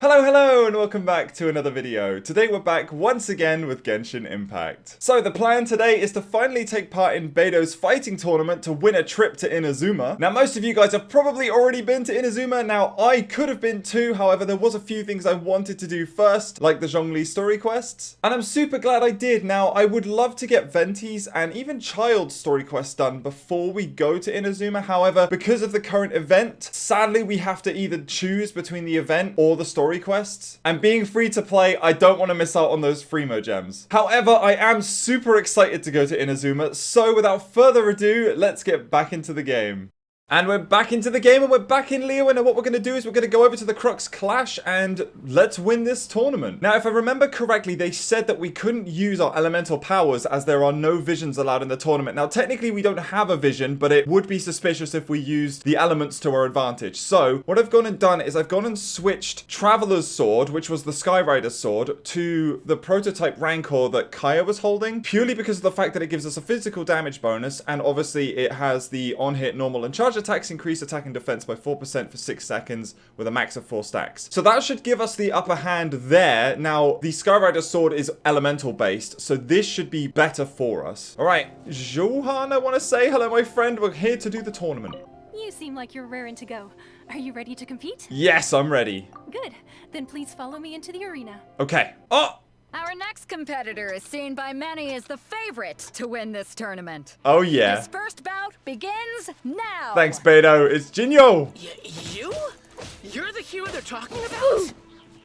Hello, and welcome back to another video. Today we're back once again with Genshin Impact. So the plan today is to finally take part in Beto's fighting tournament to win a trip to Inazuma. Now most of you guys have probably already been to Inazuma. Now I could have been too, however there was a few things I wanted to do first, like the Zhongli story quests. And I'm super glad I did. Now I would love to get Venti's and even Child's story quests done before we go to Inazuma. However, because of the current event, sadly we have to either choose between the event or the story quests, and being free to play, I don't want to miss out on those Freemo gems. However, I am super excited to go to Inazuma, so without further ado, let's get back into the game. And we're back into the game, and we're back in Leo, and what we're going to do is we're going to go over to the Crux Clash, and let's win this tournament. Now, if I remember correctly, they said that we couldn't use our elemental powers as there are no visions allowed in the tournament. Now, technically, we don't have a vision, but it would be suspicious if we used the elements to our advantage. So, what I've gone and done is I've gone and switched Traveler's Sword, which was the Skyrider's Sword, to the prototype Rancor that Kaya was holding, purely because of the fact that it gives us a physical damage bonus, and obviously it has the on-hit, normal, and charge attacks increase attack and defense by 4% for 6 seconds with a max of 4 stacks. So that should give us the upper hand there. Now, the Skyrider's Sword is elemental based, so this should be better for us. Alright, Johan, I want to say hello, my friend. We're here to do the tournament. You seem like you're raring to go. Are you ready to compete? Yes, I'm ready. Good. Then please follow me into the arena. Okay. Oh! Our next competitor is seen by many as the favorite to win this tournament. Oh, yeah. This first bout begins now. Thanks, Beto. It's Jinyo. You? You're the hero they're talking about?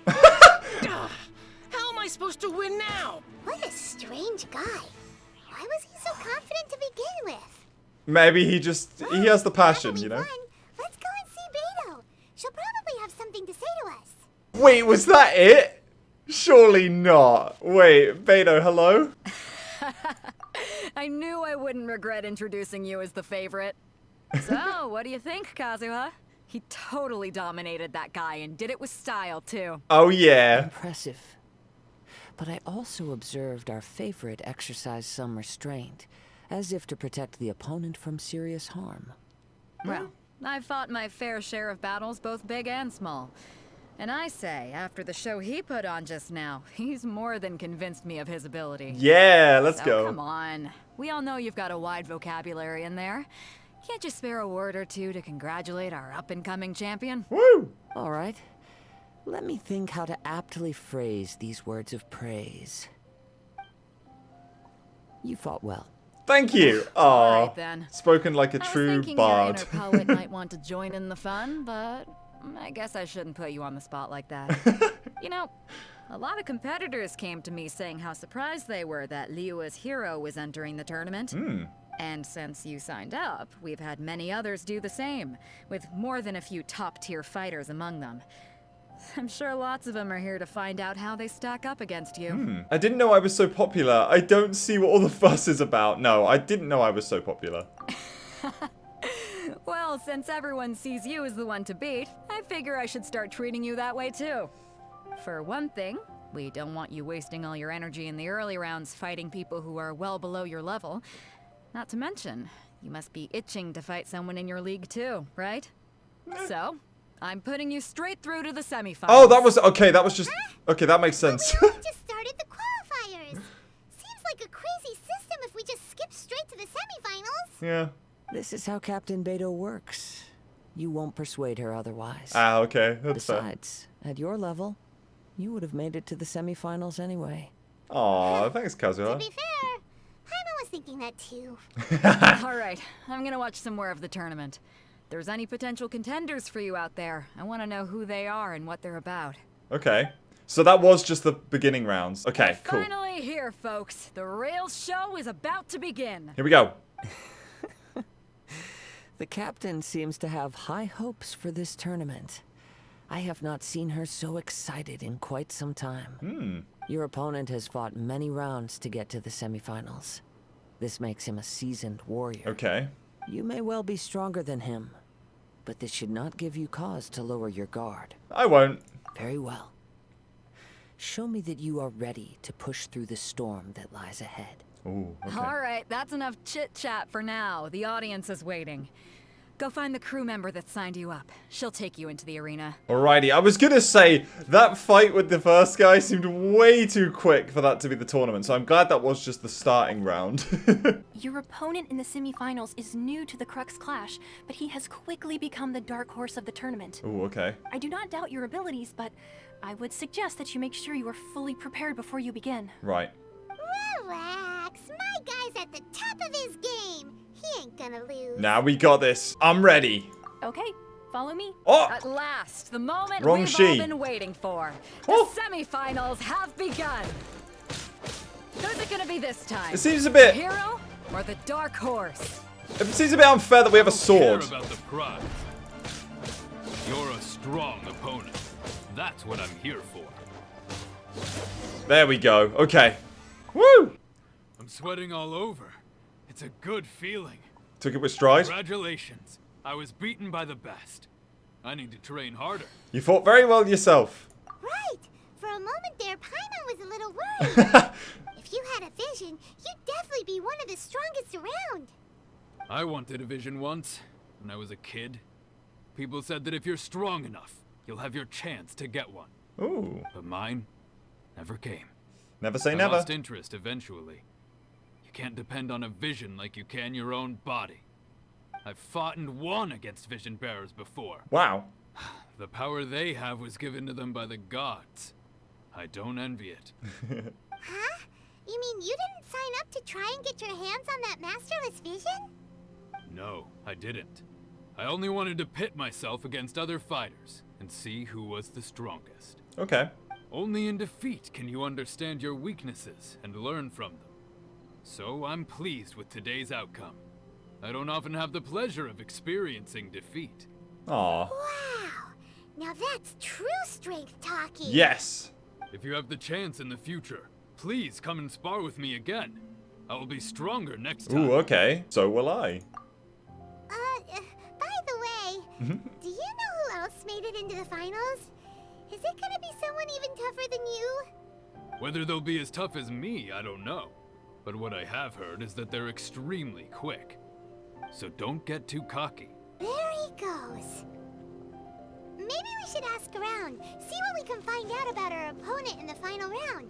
How am I supposed to win now? What a strange guy. Why was he so confident to begin with? Maybe he has the passion, you know? Won. Let's go and see Beto. She'll probably have something to say to us. Wait, was that it? Surely not. Wait, Beto, hello? I knew I wouldn't regret introducing you as the favorite. So, what do you think, Kazuha? He totally dominated that guy and did it with style, too. Oh, yeah. Impressive. But I also observed our favorite exercise some restraint, as if to protect the opponent from serious harm. Well, I've fought my fair share of battles, both big and small. And I say, after the show he put on just now, he's more than convinced me of his ability. Yeah, let's go. Come on. We all know you've got a wide vocabulary in there. Can't you spare a word or two to congratulate our up-and-coming champion? Woo! All right. Let me think how to aptly phrase these words of praise. You fought well. Thank you. All Aw, right, then. spoken like a I was true thinking bard. your inner poet might want to join in the fun, but I guess I shouldn't put you on the spot like that. You know, a lot of competitors came to me saying how surprised they were that Liyue's hero was entering the tournament. And since you signed up, we've had many others do the same, with more than a few top-tier fighters among them. I'm sure lots of them are here to find out how they stack up against you. I didn't know I was so popular. I don't see what all the fuss is about. No, I didn't know I was so popular. Well, since everyone sees you as the one to beat, I figure I should start treating you that way too. For one thing, we don't want you wasting all your energy in the early rounds fighting people who are well below your level. Not to mention, you must be itching to fight someone in your league too, right? So, I'm putting you straight through to the semifinals. Oh, that was... Okay, that was just... Okay, that makes sense. We only just started the qualifiers. Seems like a crazy system if we just skip straight to the semifinals. Yeah. This is how Captain Beto works. You won't persuade her otherwise. Ah, okay. That's fair. Besides, at your level, you would have made it to the semifinals anyway. Aw, thanks, To Kazuha. be fair, Paimon was thinking that too. All right, I'm gonna watch some more of the tournament. If there's any potential contenders for you out there, I want to know who they are and what they're about. Okay. So that was just the beginning rounds. Okay, cool. Finally here, folks. The real show is about to begin. Here we go. The captain seems to have high hopes for this tournament. I have not seen her so excited in quite some time. Your opponent has fought many rounds to get to the semifinals. This makes him a seasoned warrior. Okay. You may well be stronger than him, but this should not give you cause to lower your guard. I won't. Very well. Show me that you are ready to push through the storm that lies ahead. Ooh, okay. All right, that's enough chit-chat for now. The audience is waiting. Go find the crew member that signed you up. She'll take you into the arena. Alrighty, I was gonna say, that fight with the first guy seemed way too quick for that to be the tournament, so I'm glad that was just the starting round. Your opponent in the semifinals is new to the Crux Clash, but he has quickly become the dark horse of the tournament. Oh, okay. I do not doubt your abilities, but I would suggest that you make sure you are fully prepared before you begin. Right. Relax. My guy's at the top of his game. He ain't gonna lose. Now we got this. I'm ready. Okay, follow me. Oh! At last, the moment Wrong we've she. all been waiting for. The Oh. semifinals have begun. Who's it gonna be this time? It seems a The bit... hero or the dark horse? It seems a bit unfair that we have a sword. Care about the prize. You're a strong opponent. That's what I'm here for. There we go. Okay. Woo! I'm sweating all over. It's a good feeling. Took it with stride. Congratulations. I was beaten by the best. I need to train harder. You fought very well yourself. Right. For a moment there, Paimon was a little worried. If you had a vision, you'd definitely be one of the strongest around. I wanted a vision once, when I was a kid. People said that if you're strong enough, you'll have your chance to get one. Ooh. But mine never came. Never say I never. lost interest eventually. You can't depend on a vision like you can your own body. I've fought and won against vision bearers before. Wow. The power they have was given to them by the gods. I don't envy it. Huh? You mean you didn't sign up to try and get your hands on that masterless vision? No, I didn't. I only wanted to pit myself against other fighters and see who was the strongest. Okay. Only in defeat can you understand your weaknesses and learn from them. So I'm pleased with today's outcome. I don't often have the pleasure of experiencing defeat. Aw. Wow. Now that's true strength talking. Yes. If you have the chance in the future, please come and spar with me again. I will be stronger next time. Ooh, okay. So will I. By the way, do you know who else made it into the finals? Is it gonna be someone even tougher than you? Whether they'll be as tough as me, I don't know. But what I have heard is that they're extremely quick. So don't get too cocky. There he goes. Maybe we should ask around, see what we can find out about our opponent in the final round.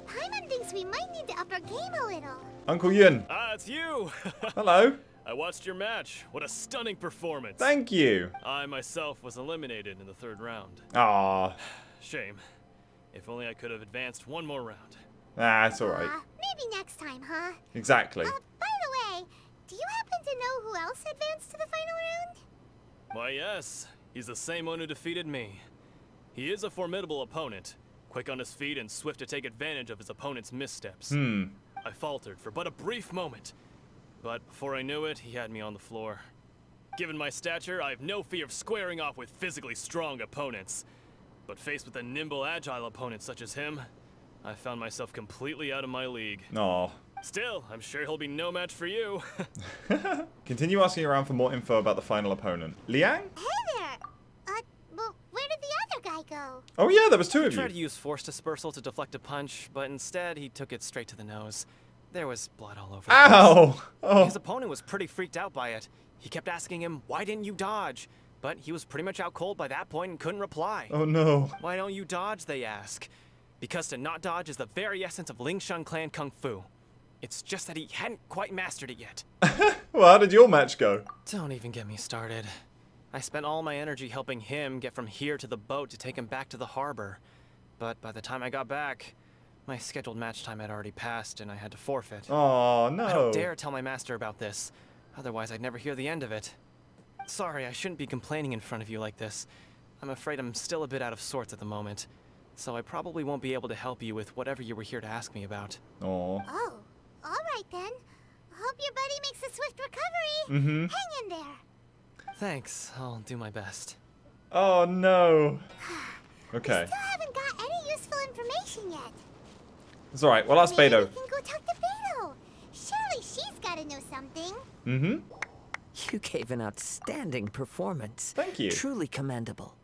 Paimon thinks we might need to up our game a little. Uncle Yun. Ah, it's you! Hello. I watched your match. What a stunning performance. Thank you. I myself was eliminated in the third round. Aw. Shame. If only I could have advanced one more round. Ah, it's alright. Maybe next time, huh? Exactly. By the way, do you happen to know who else advanced to the final round? Why, yes. He's the same one who defeated me. He is a formidable opponent, quick on his feet and swift to take advantage of his opponent's missteps. I faltered for but a brief moment, but before I knew it, he had me on the floor. Given my stature, I have no fear of squaring off with physically strong opponents. But faced with a nimble, agile opponent such as him, I found myself completely out of my league. Aw. Still, I'm sure he'll be no match for you. Continue asking around for more info about the final opponent. Liang? Hey there! Well, where did the other guy go? Oh yeah, there was two of He tried to you. use force dispersal to deflect a punch, but instead he took it straight to the nose. There was blood all over the place. Ow! Oh. His opponent was pretty freaked out by it. He kept asking him, "Why didn't you dodge?" But he was pretty much out cold by that point and couldn't reply. Oh no. Why don't you dodge, they ask. Because to not dodge is the very essence of Ling Shun Clan Kung Fu. It's just that he hadn't quite mastered it yet. Well, how did your match go? Don't even get me started. I spent all my energy helping him get from here to the boat to take him back to the harbor. But by the time I got back, my scheduled match time had already passed and I had to forfeit. Oh no. I don't dare tell my master about this, otherwise I'd never hear the end of it. Sorry, I shouldn't be complaining in front of you like this. I'm afraid I'm still a bit out of sorts at the moment, so I probably won't be able to help you with whatever you were here to ask me about. Aw. Oh, alright then. Hope your buddy makes a swift recovery. Hang in there. Thanks, I'll do my best. Oh no. Okay. Still haven't got any useful information yet. It's alright. Well, that's Maybe Beto. we can go talk to Beto. Surely she's gotta know something. Mm-hmm. You gave an outstanding performance. Thank you. Truly commendable.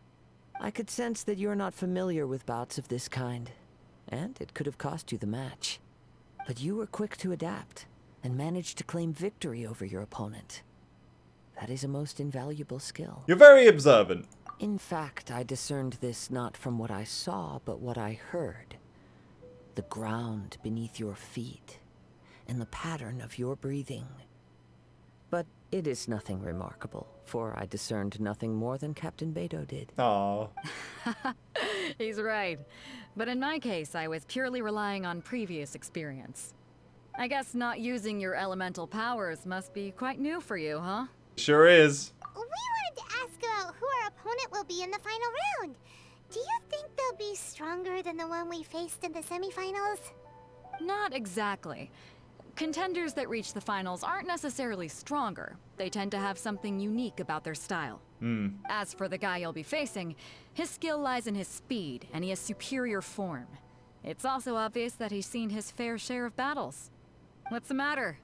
I could sense that you're not familiar with bouts of this kind, and it could have cost you the match. But you were quick to adapt, and managed to claim victory over your opponent. That is a most invaluable skill. You're very observant. In fact, I discerned this not from what I saw, but what I heard. The ground beneath your feet, and the pattern of your breathing. But it is nothing remarkable, for I discerned nothing more than Captain Beto did. Aww. He's right. But in my case, I was purely relying on previous experience. I guess not using your elemental powers must be quite new for you, huh? Sure is. We wanted to ask about who our opponent will be in the final round. Do you think they'll be stronger than the one we faced in the semifinals? Not exactly. Contenders that reach the finals aren't necessarily stronger. They tend to have something unique about their style. As for the guy you'll be facing, his skill lies in his speed, and he has superior form. It's also obvious that he's seen his fair share of battles. What's the matter?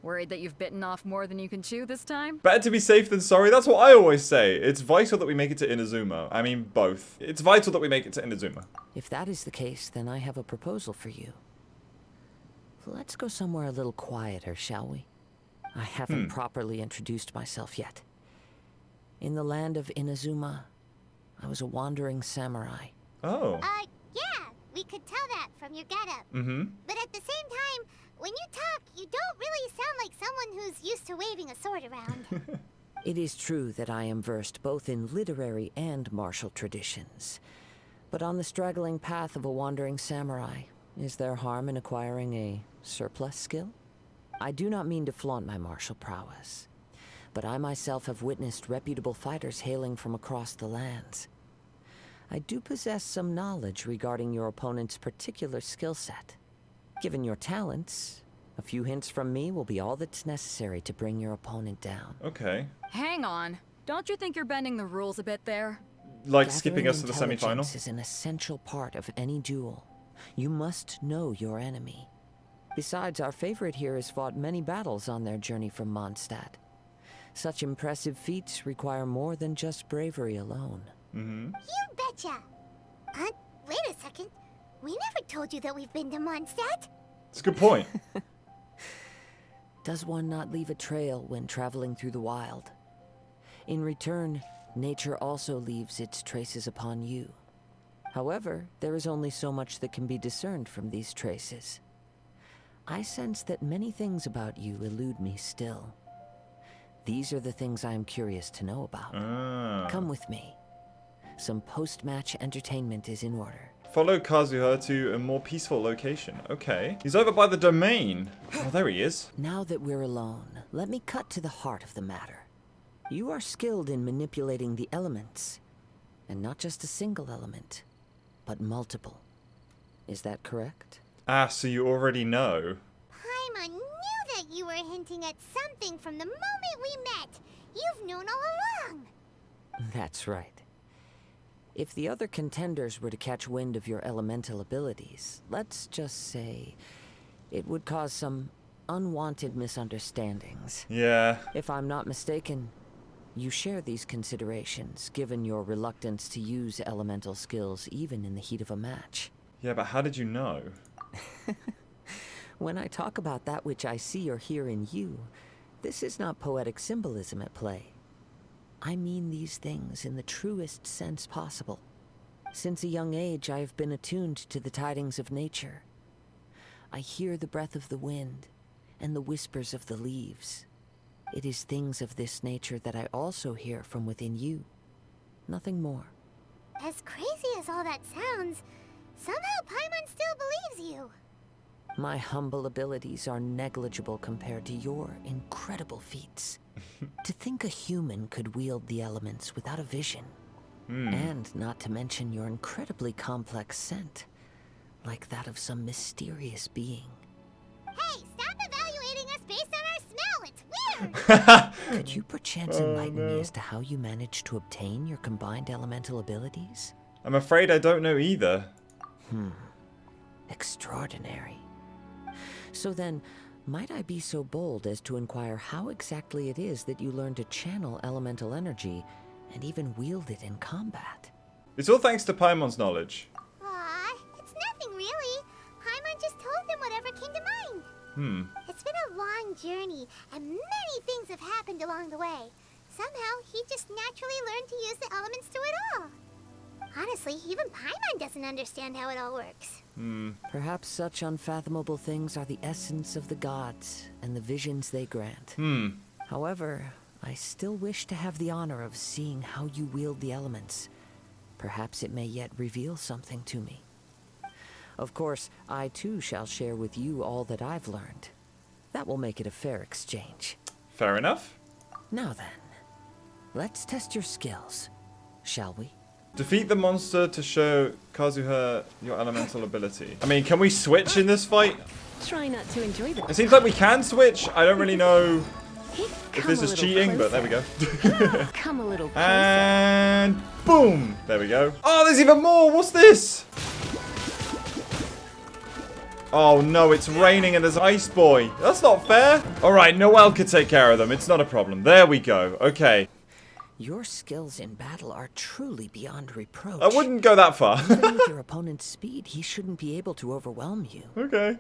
Worried that you've bitten off more than you can chew this time? Better to be safe than sorry. That's what I always say. It's vital that we make it to Inazuma. I mean, both. It's vital that we make it to Inazuma. If that is the case, then I have a proposal for you. Let's go somewhere a little quieter, shall we? I haven't properly introduced myself yet. In the land of Inazuma, I was a wandering samurai. Oh. Yeah, we could tell that from your getup. Mm-hmm. But at the same time, when you talk, you don't really sound like someone who's used to waving a sword around. It is true that I am versed both in literary and martial traditions. But on the straggling path of a wandering samurai, is there harm in acquiring a surplus skill? I do not mean to flaunt my martial prowess, but I myself have witnessed reputable fighters hailing from across the lands. I do possess some knowledge regarding your opponent's particular skill set. Given your talents, a few hints from me will be all that's necessary to bring your opponent down. Okay. Hang on. Don't you think you're bending the rules a bit there? Like Gathering skipping us to the intelligence semifinal? is an essential part of any duel. You must know your enemy. Besides, our favorite here has fought many battles on their journey from Mondstadt. Such impressive feats require more than just bravery alone. Mm-hmm. You betcha! Wait a second. We never told you that we've been to Mondstadt. It's a good point. Does one not leave a trail when traveling through the wild? In return, nature also leaves its traces upon you. However, there is only so much that can be discerned from these traces. I sense that many things about you elude me still. These are the things I am curious to know about. Come with me. Some post-match entertainment is in order. Follow Kazuha to a more peaceful location. Okay. He's over by the domain. Oh, there he is. Now that we're alone, let me cut to the heart of the matter. You are skilled in manipulating the elements. And not just a single element, but multiple. Is that correct? Ah, so you already know. Paimon knew that you were hinting at something from the moment we met. You've known all along. That's right. If the other contenders were to catch wind of your elemental abilities, let's just say, it would cause some unwanted misunderstandings. Yeah. If I'm not mistaken, you share these considerations, given your reluctance to use elemental skills even in the heat of a match. Yeah, but how did you know? When I talk about that which I see or hear in you, this is not poetic symbolism at play. I mean these things in the truest sense possible. Since a young age, I have been attuned to the tidings of nature. I hear the breath of the wind and the whispers of the leaves. It is things of this nature that I also hear from within you. Nothing more. As crazy as all that sounds, somehow Paimon still believes you. My humble abilities are negligible compared to your incredible feats. To think a human could wield the elements without a vision. And not to mention your incredibly complex scent, like that of some mysterious being. Hey, stop evaluating us based on our smell. It's weird. Could you perchance enlighten me as to how you managed to obtain your combined elemental abilities? I'm afraid I don't know either. Extraordinary. So then, might I be so bold as to inquire how exactly it is that you learn to channel elemental energy and even wield it in combat? It's all thanks to Paimon's knowledge. Aw, it's nothing really. Paimon just told him whatever came to mind. It's been a a long journey, and many things have happened along the way. Somehow, he just naturally learned to use the elements through it all. Honestly, even Paimon doesn't understand how it all works. Perhaps such unfathomable things are the essence of the gods and the visions they grant. However, I still wish to have the honor of seeing how you wield the elements. Perhaps it may yet reveal something to me. Of course, I too shall share with you all that I've learned. That will make it a fair exchange. Fair enough. Now then, let's test your skills, shall we? Defeat the monster to show Kazuha your elemental ability. I mean, can we switch in this fight? Try not to enjoy the. It seems like we can switch. I don't really know if this is cheating, but there we go. Come a little closer. And boom! There we go. Oh, there's even more! What's this? Oh no, it's raining and there's Ice Boy. That's not fair. Alright, Noelle could take care of them. It's not a problem. There we go. Okay. Your skills in battle are truly beyond reproach. I wouldn't go that far. Even with your opponent's speed, he shouldn't be able to overwhelm you. Okay.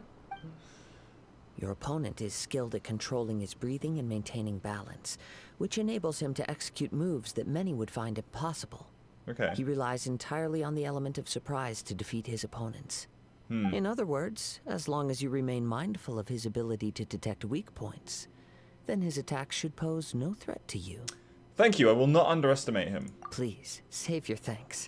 Your opponent is skilled at controlling his breathing and maintaining balance, which enables him to execute moves that many would find impossible. Okay. He relies entirely on the element of surprise to defeat his opponents. In other words, as long as you remain mindful of his ability to detect weak points, then his attacks should pose no threat to you. Thank you. I will not underestimate him. Please, save your thanks.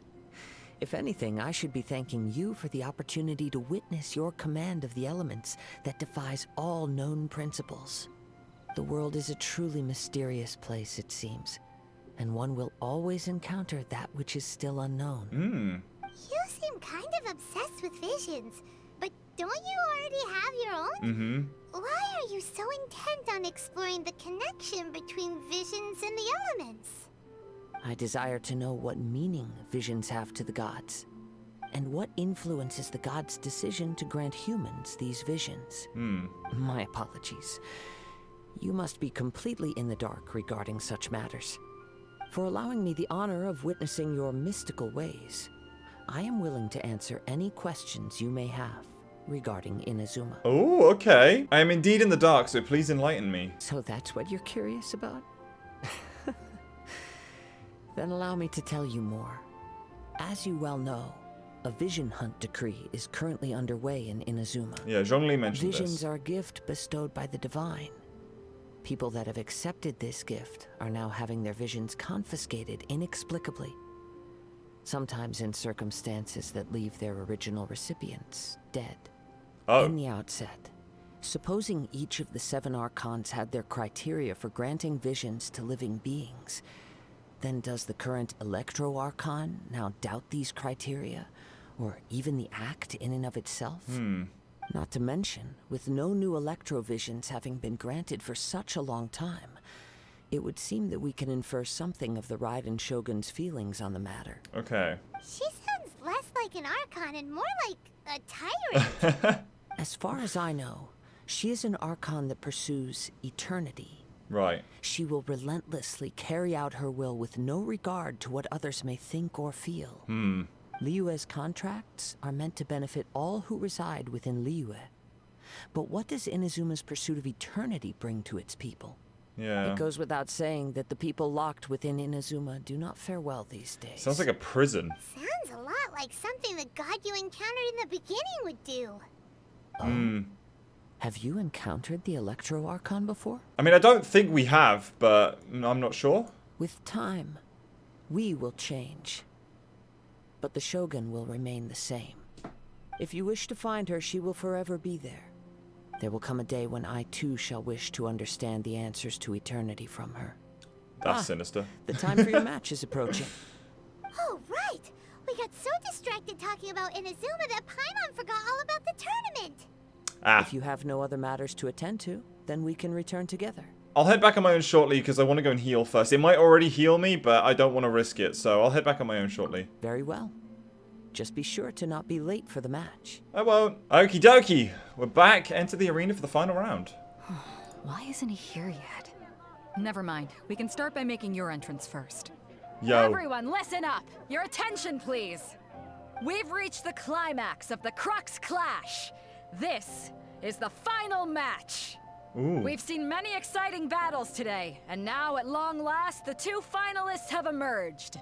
If anything, I should be thanking you for the opportunity to witness your command of the elements that defies all known principles. The world is a truly mysterious place, it seems, and one will always encounter that which is still unknown. You seem kind of obsessed with visions, but don't you already have your own? Why are you so intent on exploring the connection between visions and the elements? I desire to know what meaning visions have to the gods, and what influences the gods' decision to grant humans these visions. My apologies. You must be completely in the dark regarding such matters. For allowing me the honor of witnessing your mystical ways, I am willing to answer any questions you may have regarding Inazuma. Oh, okay. I am indeed in the dark, so please enlighten me. So that's what you're curious about? Then allow me to tell you more. As you well know, a vision hunt decree is currently underway in Inazuma. Yeah, Zhongli mentioned Visions this. are a gift bestowed by the divine. People that have accepted this gift are now having their visions confiscated inexplicably. Sometimes in circumstances that leave their original recipients dead. Oh. In the outset, supposing each of the 7 archons had their criteria for granting visions to living beings, then does the current Electro Archon now doubt these criteria, or even the act in and of itself? Not to mention, with no new Electro-visions having been granted for such a long time, it would seem that we can infer something of the Raiden Shogun's feelings on the matter. Okay. She sounds less like an Archon and more like a tyrant. As far as I know, she is an Archon that pursues eternity. Right. She will relentlessly carry out her will with no regard to what others may think or feel. Liyue's contracts are meant to benefit all who reside within Liyue. But what does Inazuma's pursuit of eternity bring to its people? Yeah. It goes without saying that the people locked within Inazuma do not fare well these days. Sounds like a prison. Sounds a lot like something the god you encountered in the beginning would do. Have you encountered the Electro Archon before? I mean, I don't think we have, but I'm not sure. With time, we will change. But the Shogun will remain the same. If you wish to find her, she will forever be there. There will come a day when I too shall wish to understand the answers to eternity from her. That's sinister. The time for your match is approaching. Oh, right! We got so distracted talking about Inazuma that Paimon forgot all about the tournament! If you have no other matters to attend to, then we can return together. I'll head back on my own shortly because I want to go and heal first. It might already heal me, but I don't want to risk it, so I'll head back on my own shortly. Very well. Just be sure to not be late for the match. I won't. Okie dokie. We're back. Enter the arena for the final round. Why isn't he here yet? Never mind. We can start by making your entrance first. Yo. Everyone, listen up! Your attention, please! We've reached the climax of the Crux Clash! This is the final match! Ooh. We've seen many exciting battles today, and now at long last, the 2 finalists have emerged.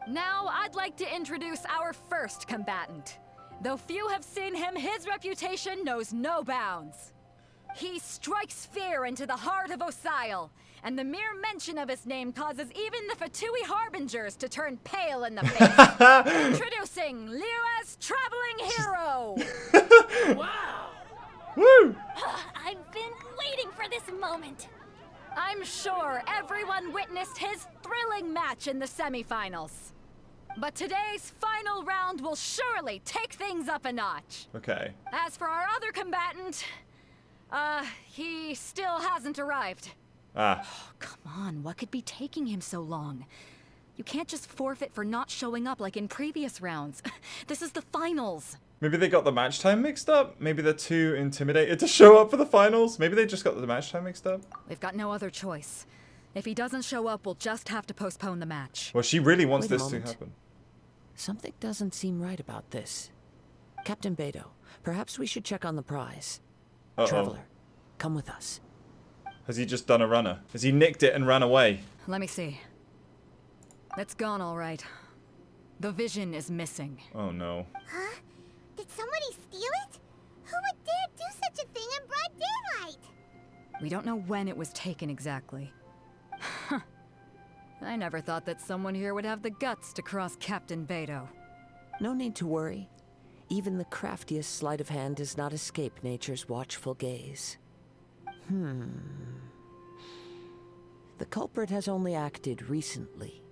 Now, I'd like to introduce our first combatant. Though few have seen him, his reputation knows no bounds. He strikes fear into the heart of Osile, and the mere mention of his name causes even the Fatui Harbingers to turn pale in the face. Introducing Liyue's traveling hero! Wow! Woo! I've been waiting for this moment. I'm sure everyone witnessed his thrilling match in the semifinals. But today's final round will surely take things up a notch. Okay. As for our other combatant, he still hasn't arrived. Ah. Oh, come on, what could be taking him so long? You can't just forfeit for not showing up like in previous rounds. This is the finals. Maybe they got the match time mixed up? Maybe they're too intimidated to show up for the finals? Maybe they just got the match time mixed up? We've got no other choice. If he doesn't show up, we'll just have to postpone the match. Well, she really wants Wait a this to moment. happen. Something doesn't seem right about this. Captain Beto, perhaps we should check on the prize. Uh-oh. Traveler, come with us. Has he just done a runner? Has he nicked it and ran away? Let me see. It's gone all right. The vision is missing. Oh no. Huh? Did somebody steal it? Who would dare do such a thing in broad daylight? We don't know when it was taken exactly. I never thought that someone here would have the guts to cross Captain Beto. No need to worry. Even the craftiest sleight of hand does not escape nature's watchful gaze. The culprit has only acted recently.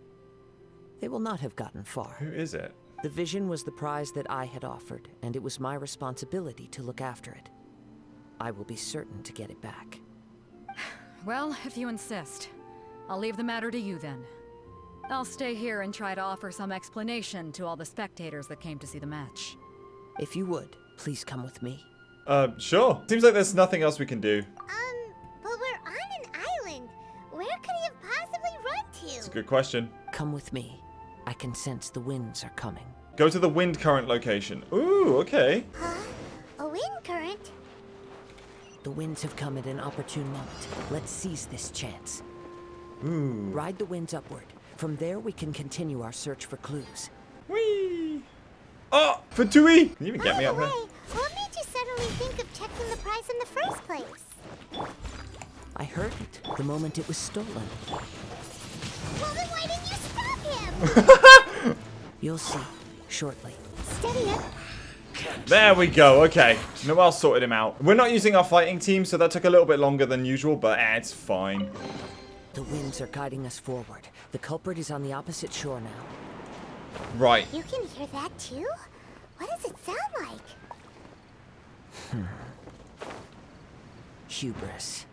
They will not have gotten far. Who is it? The vision was the prize that I had offered, and it was my responsibility to look after it. I will be certain to get it back. Well, if you insist. I'll leave the matter to you then. I'll stay here and try to offer some explanation to all the spectators that came to see the match. If you would, please come with me. Sure. Seems like there's nothing else we can do. But we're on an island. Where could he have possibly run to? It's a good question. Come with me. I can sense the winds are coming. Go to the wind current location. Ooh, okay. Huh? A wind current? The winds have come at an opportune moment. Let's seize this chance. Ooh. Ride the winds upward. From there, we can continue our search for clues. Whee! Oh, Fatui! Can you even get me up By the here? way, what made you suddenly think of checking the prize in the first place? I heard it the moment it was stolen. Well, then why didn't you stop him? You'll see shortly. Steady up. There we go, okay. Noelle sorted him out. We're not using our fighting team, so that took a little bit longer than usual, but it's fine. The winds are guiding us forward. The culprit is on the opposite shore now. Right. You can hear that too? What does it sound like? Hubris.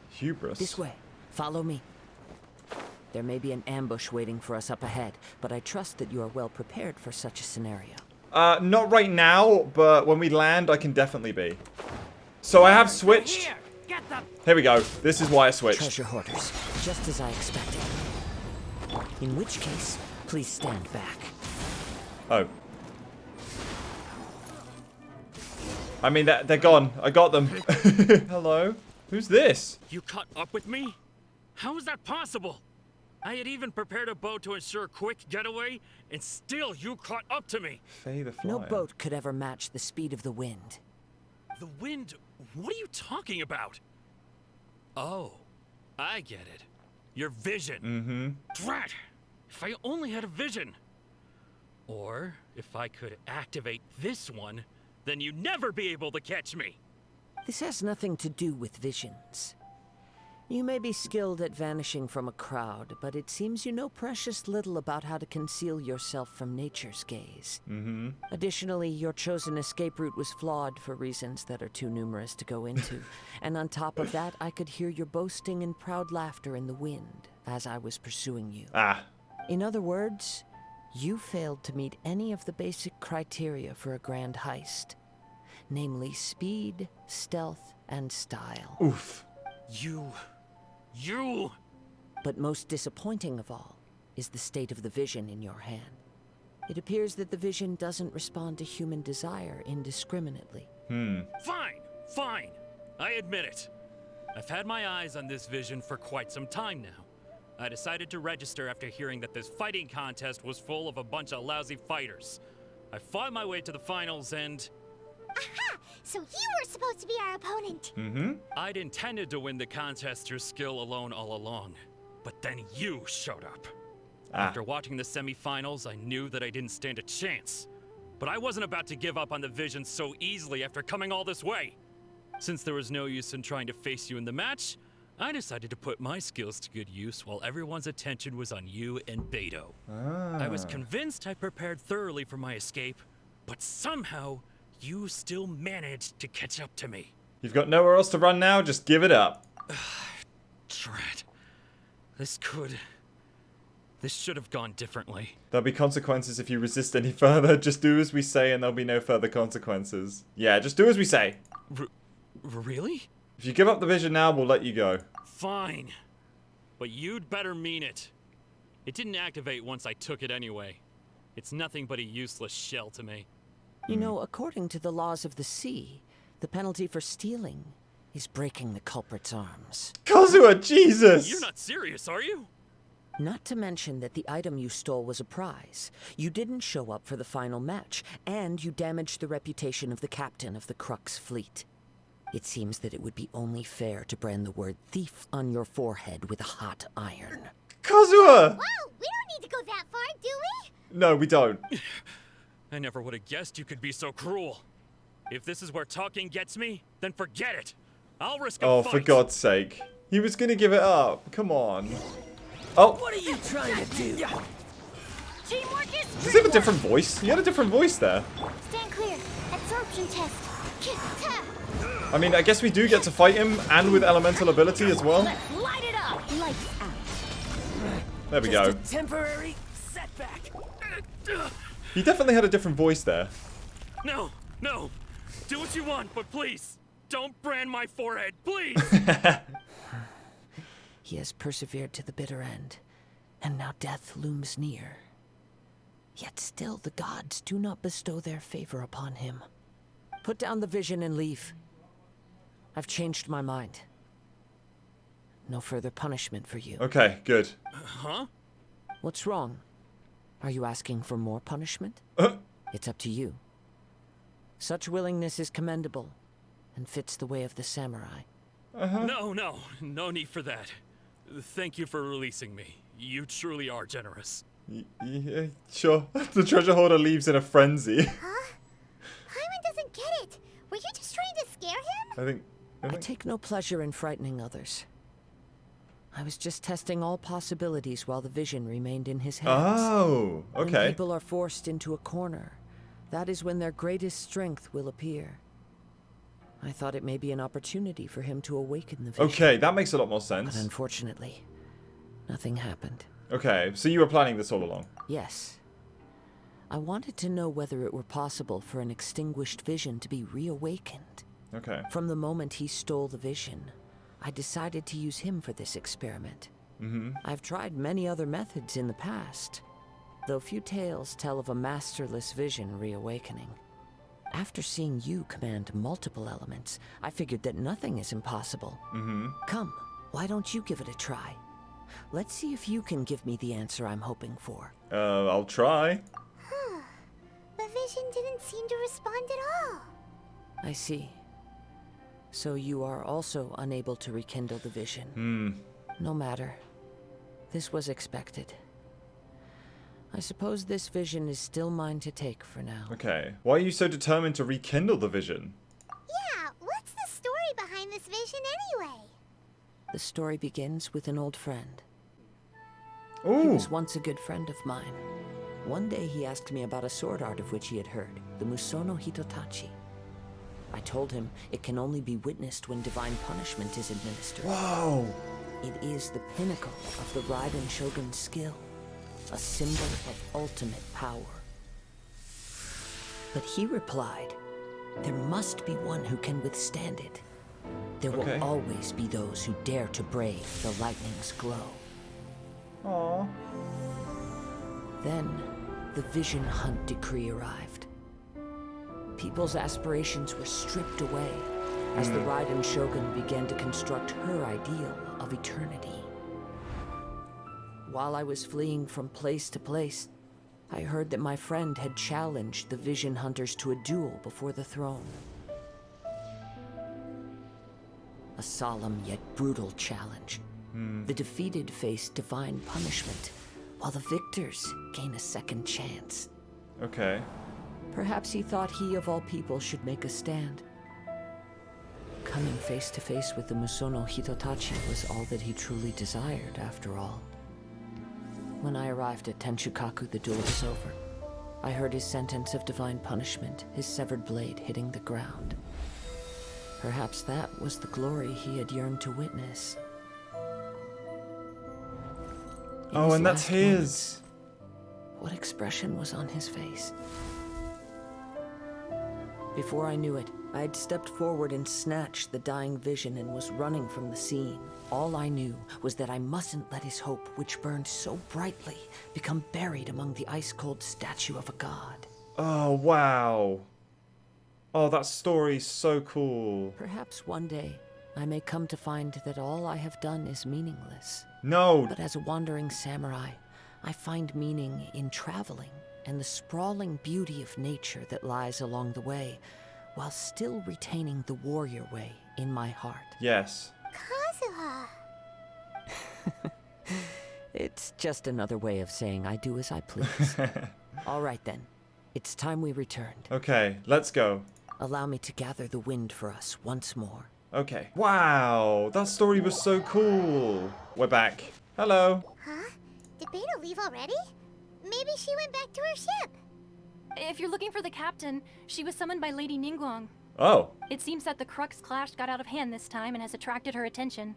Hubris. This way. Follow me. There may be an ambush waiting for us up ahead, but I trust that you are well prepared for such a scenario. Not right now, but when we land, I can definitely be. So I have switched. Here we go. This is why I switched. Treasure hoarders, just as I expected. In which case, please stand back. Oh. I mean, they're gone. I got them. Hello? Who's this? You caught up with me? How is that possible? I had even prepared a boat to ensure a quick getaway, and still you caught up to me. Faye the Flyer. No boat could ever match the speed of the wind. The wind? What are you talking about? Oh, I get it. Your vision. Mm-hmm. Drat! If I only had a vision. Or if I could activate this one, then you'd never be able to catch me. This has nothing to do with visions. You may be skilled at vanishing from a crowd, but it seems you know precious little about how to conceal yourself from nature's gaze. Mm-hmm. Additionally, your chosen escape route was flawed for reasons that are too numerous to go into. And on top of that, I could hear your boasting and proud laughter in the wind as I was pursuing you. Ah. In other words, you failed to meet any of the basic criteria for a grand heist. Namely speed, stealth, and style. Oof. You... But most disappointing of all is the state of the vision in your hand. It appears that the vision doesn't respond to human desire indiscriminately. Fine. I admit it. I've had my eyes on this vision for quite some time now. I decided to register after hearing that this fighting contest was full of a bunch of lousy fighters. I fought my way to the finals and... Aha! So you were supposed to be our opponent. I'd intended to win the contest through skill alone all along. But then you showed up. After watching the semifinals, I knew that I didn't stand a chance. But I wasn't about to give up on the vision so easily after coming all this way. Since there was no use in trying to face you in the match, I decided to put my skills to good use while everyone's attention was on you and Beto. I was convinced I prepared thoroughly for my escape, but somehow you still managed to catch up to me. You've got nowhere else to run now, just give it up. Drat. This should have gone differently. There'll be consequences if you resist any further. Just do as we say and there'll be no further consequences. Yeah, just do as we say. Really? If you give up the vision now, we'll let you go. Fine. But you'd better mean it. It didn't activate once I took it anyway. It's nothing but a useless shell to me. You know, according to the laws of the sea, the penalty for stealing is breaking the culprit's arms. Kazuha, Jesus! You're not serious, are you? Not to mention that the item you stole was a prize. You didn't show up for the final match, and you damaged the reputation of the captain of the Crux fleet. It seems that it would be only fair to brand the word thief on your forehead with a hot iron. Kazuha! Whoa, we don't need to go that far, do we? No, we don't. I never would have guessed you could be so cruel. If this is where talking gets me, then forget it. I'll risk a fight. For God's sake. He was gonna give it up. Come on. Oh. What are you trying to do? Teamwork is Does he have a different voice? He had a different voice there. Stand clear. Absorption test. I mean, I guess we do get to fight him and with elemental ability as well. Let's light it up. Lights out. There we go. Just a temporary setback. He definitely had a different voice there. No, no. Do what you want, but please, don't brand my forehead, please. He has persevered to the bitter end, and now death looms near. Yet still the gods do not bestow their favor upon him. Put down the vision and leave. I've changed my mind. No further punishment for you. Okay, good. Huh? What's wrong? Are you asking for more punishment? It's up to you. Such willingness is commendable, and fits the way of the samurai. No need for that. Thank you for releasing me. You truly are generous. Yeah, sure. The treasure hoarder leaves in a frenzy. Huh? Paimon doesn't get it. Were you just trying to scare him? I take no pleasure in frightening others. I was just testing all possibilities while the vision remained in his hands. Oh, okay. When people are forced into a corner, that is when their greatest strength will appear. I thought it may be an opportunity for him to awaken the vision. Okay, that makes a lot more sense. But unfortunately, nothing happened. Okay, so you were planning this all along? Yes. I wanted to know whether it were possible for an extinguished vision to be reawakened. Okay. From the moment he stole the vision, I decided to use him for this experiment. I've tried many other methods in the past, though few tales tell of a masterless vision reawakening. After seeing you command multiple elements, I figured that nothing is impossible. Come, why don't you give it a try? Let's see if you can give me the answer I'm hoping for. I'll try. The vision didn't seem to respond at all. I see. So you are also unable to rekindle the vision. No matter. This was expected. I suppose this vision is still mine to take for now. Okay. Why are you so determined to rekindle the vision? Yeah, what's the story behind this vision anyway? The story begins with an old friend. He Ooh. was once a good friend of mine. One day he asked me about a sword art of which he had heard, the Musono Hitotachi. I told him it can only be witnessed when divine punishment is administered. Whoa. It is the pinnacle of the Raiden Shogun's skill, a symbol of ultimate power. But he replied, there must be one who can withstand it. There will always be those who dare to brave the lightning's glow. Aww. Then, the Vision Hunt decree arrived. People's aspirations were stripped away as the Raiden Shogun began to construct her ideal of eternity. While I was fleeing from place to place, I heard that my friend had challenged the Vision Hunters to a duel before the throne. A solemn yet brutal challenge. The defeated face divine punishment, while the victors gain a second chance. Okay. Perhaps he thought he of all people should make a stand. Coming face to face with the Musono Hitotachi was all that he truly desired, after all. When I arrived at Tenshukaku, the duel was over. I heard his sentence of divine punishment, his severed blade hitting the ground. Perhaps that was the glory he had yearned to witness. Oh, and that's his. What expression was on his face? Before I knew it, I had stepped forward and snatched the dying vision and was running from the scene. All I knew was that I mustn't let his hope, which burned so brightly, become buried among the ice-cold statue of a god. Oh, wow. Oh, that story's so cool. Perhaps one day, I may come to find that all I have done is meaningless. No. But as a wandering samurai, I find meaning in traveling and the sprawling beauty of nature that lies along the way, while still retaining the warrior way in my heart. Yes. Kazuha. It's just another way of saying I do as I please. All right then, it's time we returned. Okay, let's go. Allow me to gather the wind for us once more. Okay. Wow, that story was so cool. We're back. Hello. Huh? Did Beidou leave already? Maybe she went back to her ship. If you're looking for the captain, she was summoned by Lady Ningguang. Oh. It seems that the Crux clash got out of hand this time and has attracted her attention.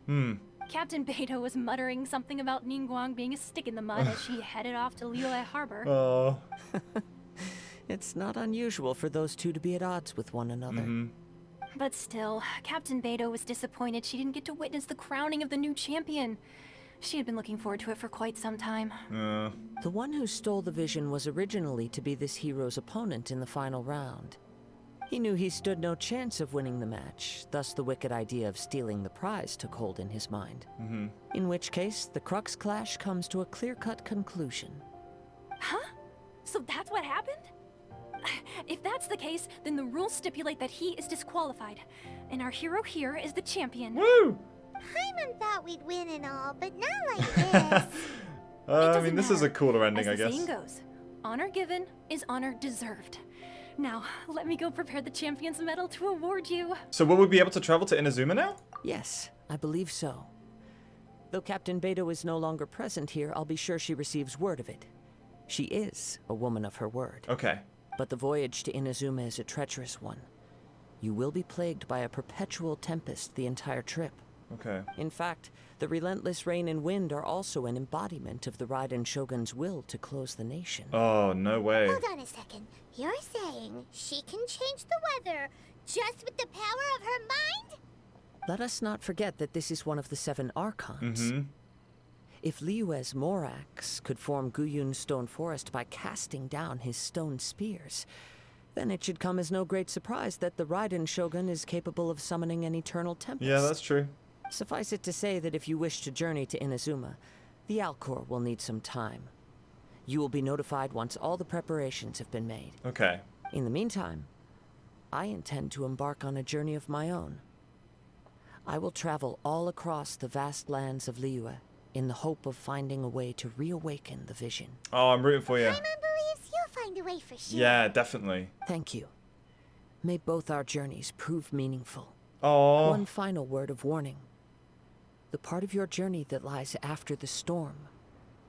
Captain Beidou was muttering something about Ningguang being a stick in the mud as she headed off to Liyue Harbor. Oh. It's not unusual for those two to be at odds with one another. But still, Captain Beidou was disappointed she didn't get to witness the crowning of the new champion. She had been looking forward to it for quite some time. The one who stole the vision was originally to be this hero's opponent in the final round. He knew he stood no chance of winning the match, thus the wicked idea of stealing the prize took hold in his mind. In which case, the Crux clash comes to a clear-cut conclusion. Huh? So that's what happened? If that's the case, then the rules stipulate that he is disqualified, and our hero here is the champion. Woo! Paimon thought we'd win and all, but not like this. I mean, this is a cooler ending, I guess. As the saying goes, honor given is honor deserved. Now, let me go prepare the champion's medal to award you. So will we be able to travel to Inazuma now? Yes, I believe so. Though Captain Beidou is no longer present here, I'll be sure she receives word of it. She is a woman of her word. Okay. But the voyage to Inazuma is a treacherous one. You will be plagued by a perpetual tempest the entire trip. Okay. In fact, the relentless rain and wind are also an embodiment of the Raiden Shogun's will to close the nation. Oh, no way. Hold on a second. You're saying she can change the weather just with the power of her mind? Let us not forget that this is one of the 7 Archons. If Liyue's Morax could form Guyun's stone forest by casting down his stone spears, then it should come as no great surprise that the Raiden Shogun is capable of summoning an eternal tempest. Yeah, that's true. Suffice it to say that if you wish to journey to Inazuma, the Alcor will need some time. You will be notified once all the preparations have been made. Okay. In the meantime, I intend to embark on a journey of my own. I will travel all across the vast lands of Liyue in the hope of finding a way to reawaken the vision. Oh, I'm rooting for you. Paimon believes you'll find a way for sure. Yeah, definitely. Thank you. May both our journeys prove meaningful. Oh. One final word of warning. The part of your journey that lies after the storm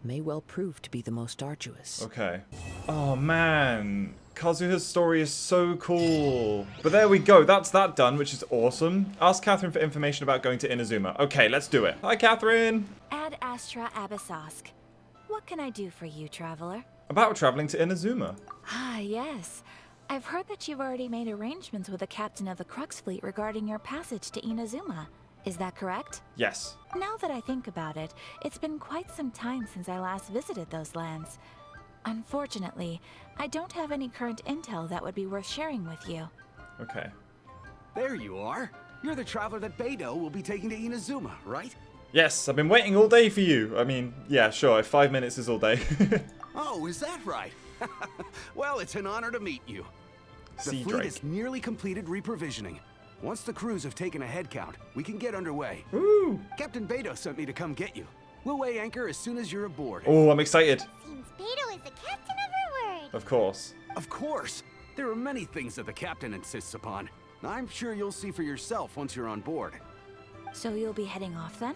may well prove to be the most arduous. Okay. Oh, man. Kazuha's story is so cool. But there we go. That's that done, which is awesome. Ask Catherine for information about going to Inazuma. Okay, let's do it. Hi, Catherine. Ad Astra Abasosk. What can I do for you, traveler? About traveling to Inazuma. Ah, yes. I've heard that you've already made arrangements with the captain of the Crux fleet regarding your passage to Inazuma. Is that correct? Yes. Now that I think about it, it's been quite some time since I last visited those lands. Unfortunately, I don't have any current intel that would be worth sharing with you. Okay. There you are. You're the traveler that Beidou will be taking to Inazuma, right? Yes, I've been waiting all day for you. I mean, yeah, sure, 5 minutes is all day. Oh, is that right? Well, it's an honor to meet you. The Sea fleet Drake. has nearly completed reprovisioning. Once the crews have taken a head count, we can get underway. Ooh. Captain Beidou sent me to come get you. We'll weigh anchor as soon as you're aboard. Oh, I'm excited. Seems Beidou is the captain of her word. Of course. Of course. There are many things that the captain insists upon. I'm sure you'll see for yourself once you're on board. So you'll be heading off then?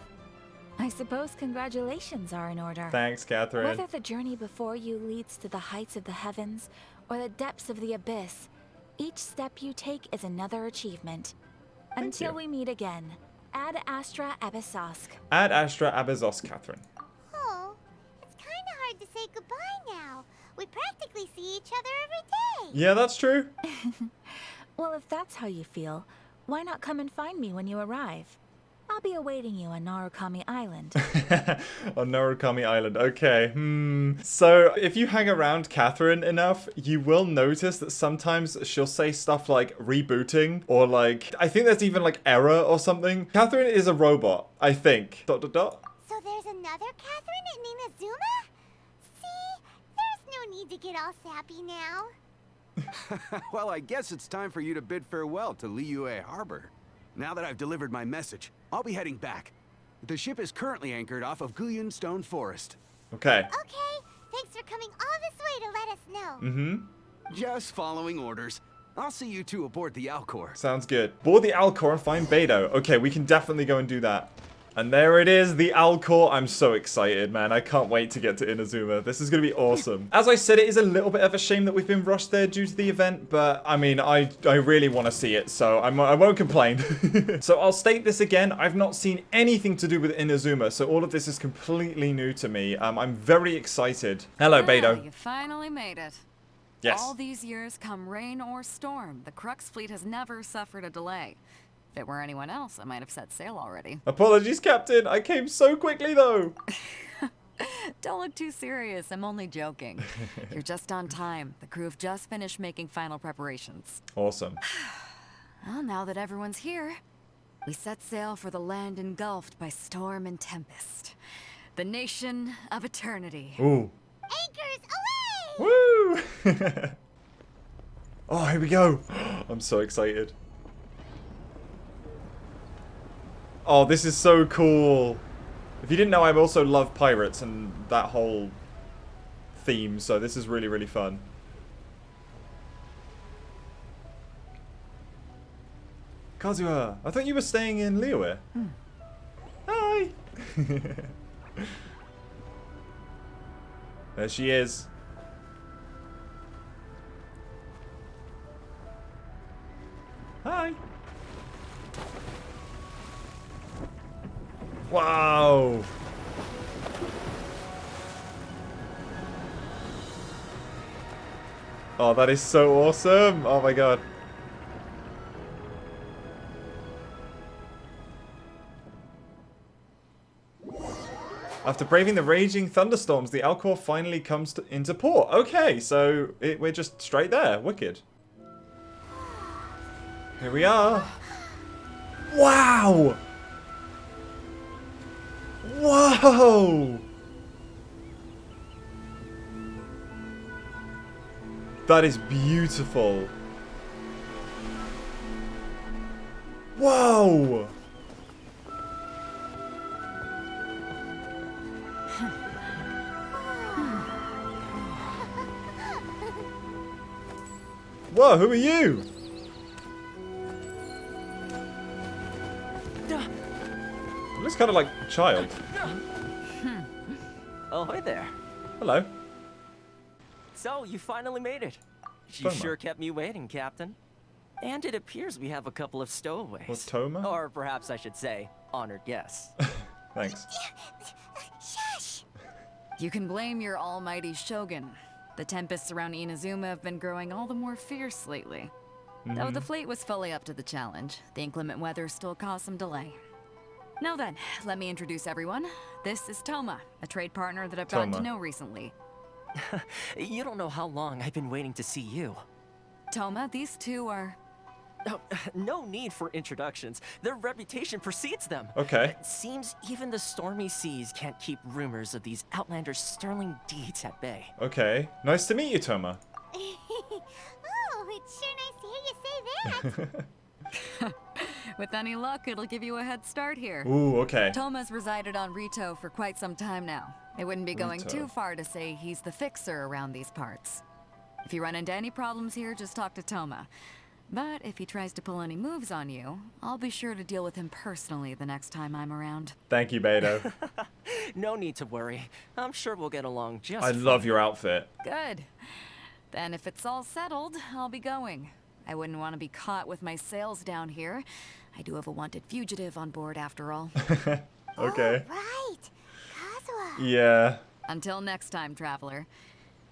I suppose congratulations are in order. Thanks, Catherine. Whether the journey before you leads to the heights of the heavens or the depths of the abyss, each step you take is another achievement. Until you. we meet again, Ad Astra Abyssosque. Ad Astra Abyssosque, Catherine. Oh, it's kind of hard to say goodbye now. We practically see each other every day. Yeah, that's true. Well, if that's how you feel, why not come and find me when you arrive? I'll be awaiting you on Narukami Island. On Narukami Island, okay. So, if you hang around Catherine enough, you will notice that sometimes she'll say stuff like rebooting, or like, I think there's even like error or something. Catherine is a robot, I think. ... So there's another Catherine in Inazuma? See, there's no need to get all sappy now. Well, I guess it's time for you to bid farewell to Liyue Harbor. Now that I've delivered my message, I'll be heading back. The ship is currently anchored off of Guyun Stone Forest. Okay. Okay, thanks for coming all this way to let us know. Just following orders. I'll see you two aboard the Alcor. Sounds good. Board the Alcor and find Beidou. Okay, we can definitely go and do that. And there it is, the Alcor. I'm so excited, man. I can't wait to get to Inazuma. This is going to be awesome. As I said, it is a little bit of a shame that we've been rushed there due to the event, but I mean, I really want to see it, so I won't complain. So I'll state this again. I've not seen anything to do with Inazuma, so all of this is completely new to me. I'm very excited. Hello, Beidou. You finally made it. Yes. All these years, come rain or storm, the Crux fleet has never suffered a delay. If it were anyone else, I might have set sail already. Apologies, Captain. I came so quickly, though. Don't look too serious. I'm only joking. You're just on time. The crew have just finished making final preparations. Awesome. Well, now that everyone's here, we set sail for the land engulfed by storm and tempest. The nation of eternity. Ooh. Anchors away! Woo! Oh, here we go. I'm so excited. Oh, this is so cool. If you didn't know, I also love pirates and that whole theme, so this is really, really fun. Kazuha, I thought you were staying in Liyue. Hi! There she is. Hi! Wow! Oh, that is so awesome! Oh my god. After braving the raging thunderstorms, the Alcor finally comes into port. Okay, so we're just straight there. Wicked. Here we are. Wow! Whoa! That is beautiful. Whoa! Whoa, who are you? It looks kind of like a child. Ahoy there. Hello. So, you finally made it. You Toma. sure kept me waiting, Captain. And it appears we have a couple of stowaways. What's Toma? Or perhaps I should say, honored guests. Thanks. Shush! You can blame your almighty Shogun. The tempests around Inazuma have been growing all the more fierce lately. Though the fleet was fully up to the challenge, the inclement weather still caused some delay. Now then, let me introduce everyone. This is Toma, a trade partner that I've gotten to Toma. know recently. You don't know how long I've been waiting to see you. Toma, these two are... Oh, no need for introductions. Their reputation precedes them. Okay. It seems even the stormy seas can't keep rumors of these Outlanders' sterling deeds at bay. Okay. Nice to meet you, Toma. Oh, it's sure nice to hear you say that. With any luck, it'll give you a head start here. Ooh, okay. Toma's resided on Rito for quite some time now. It wouldn't be going Rito. too far to say he's the fixer around these parts. If you run into any problems here, just talk to Toma. But if he tries to pull any moves on you, I'll be sure to deal with him personally the next time I'm around. Thank you, Beto. No need to worry. I'm sure we'll get along just I love your outfit. Good. Then if it's all settled, I'll be going. I wouldn't want to be caught with my sails down here. I do have a wanted fugitive on board after all. Okay. Oh, right. Kazuha. Yeah. Until next time, traveler.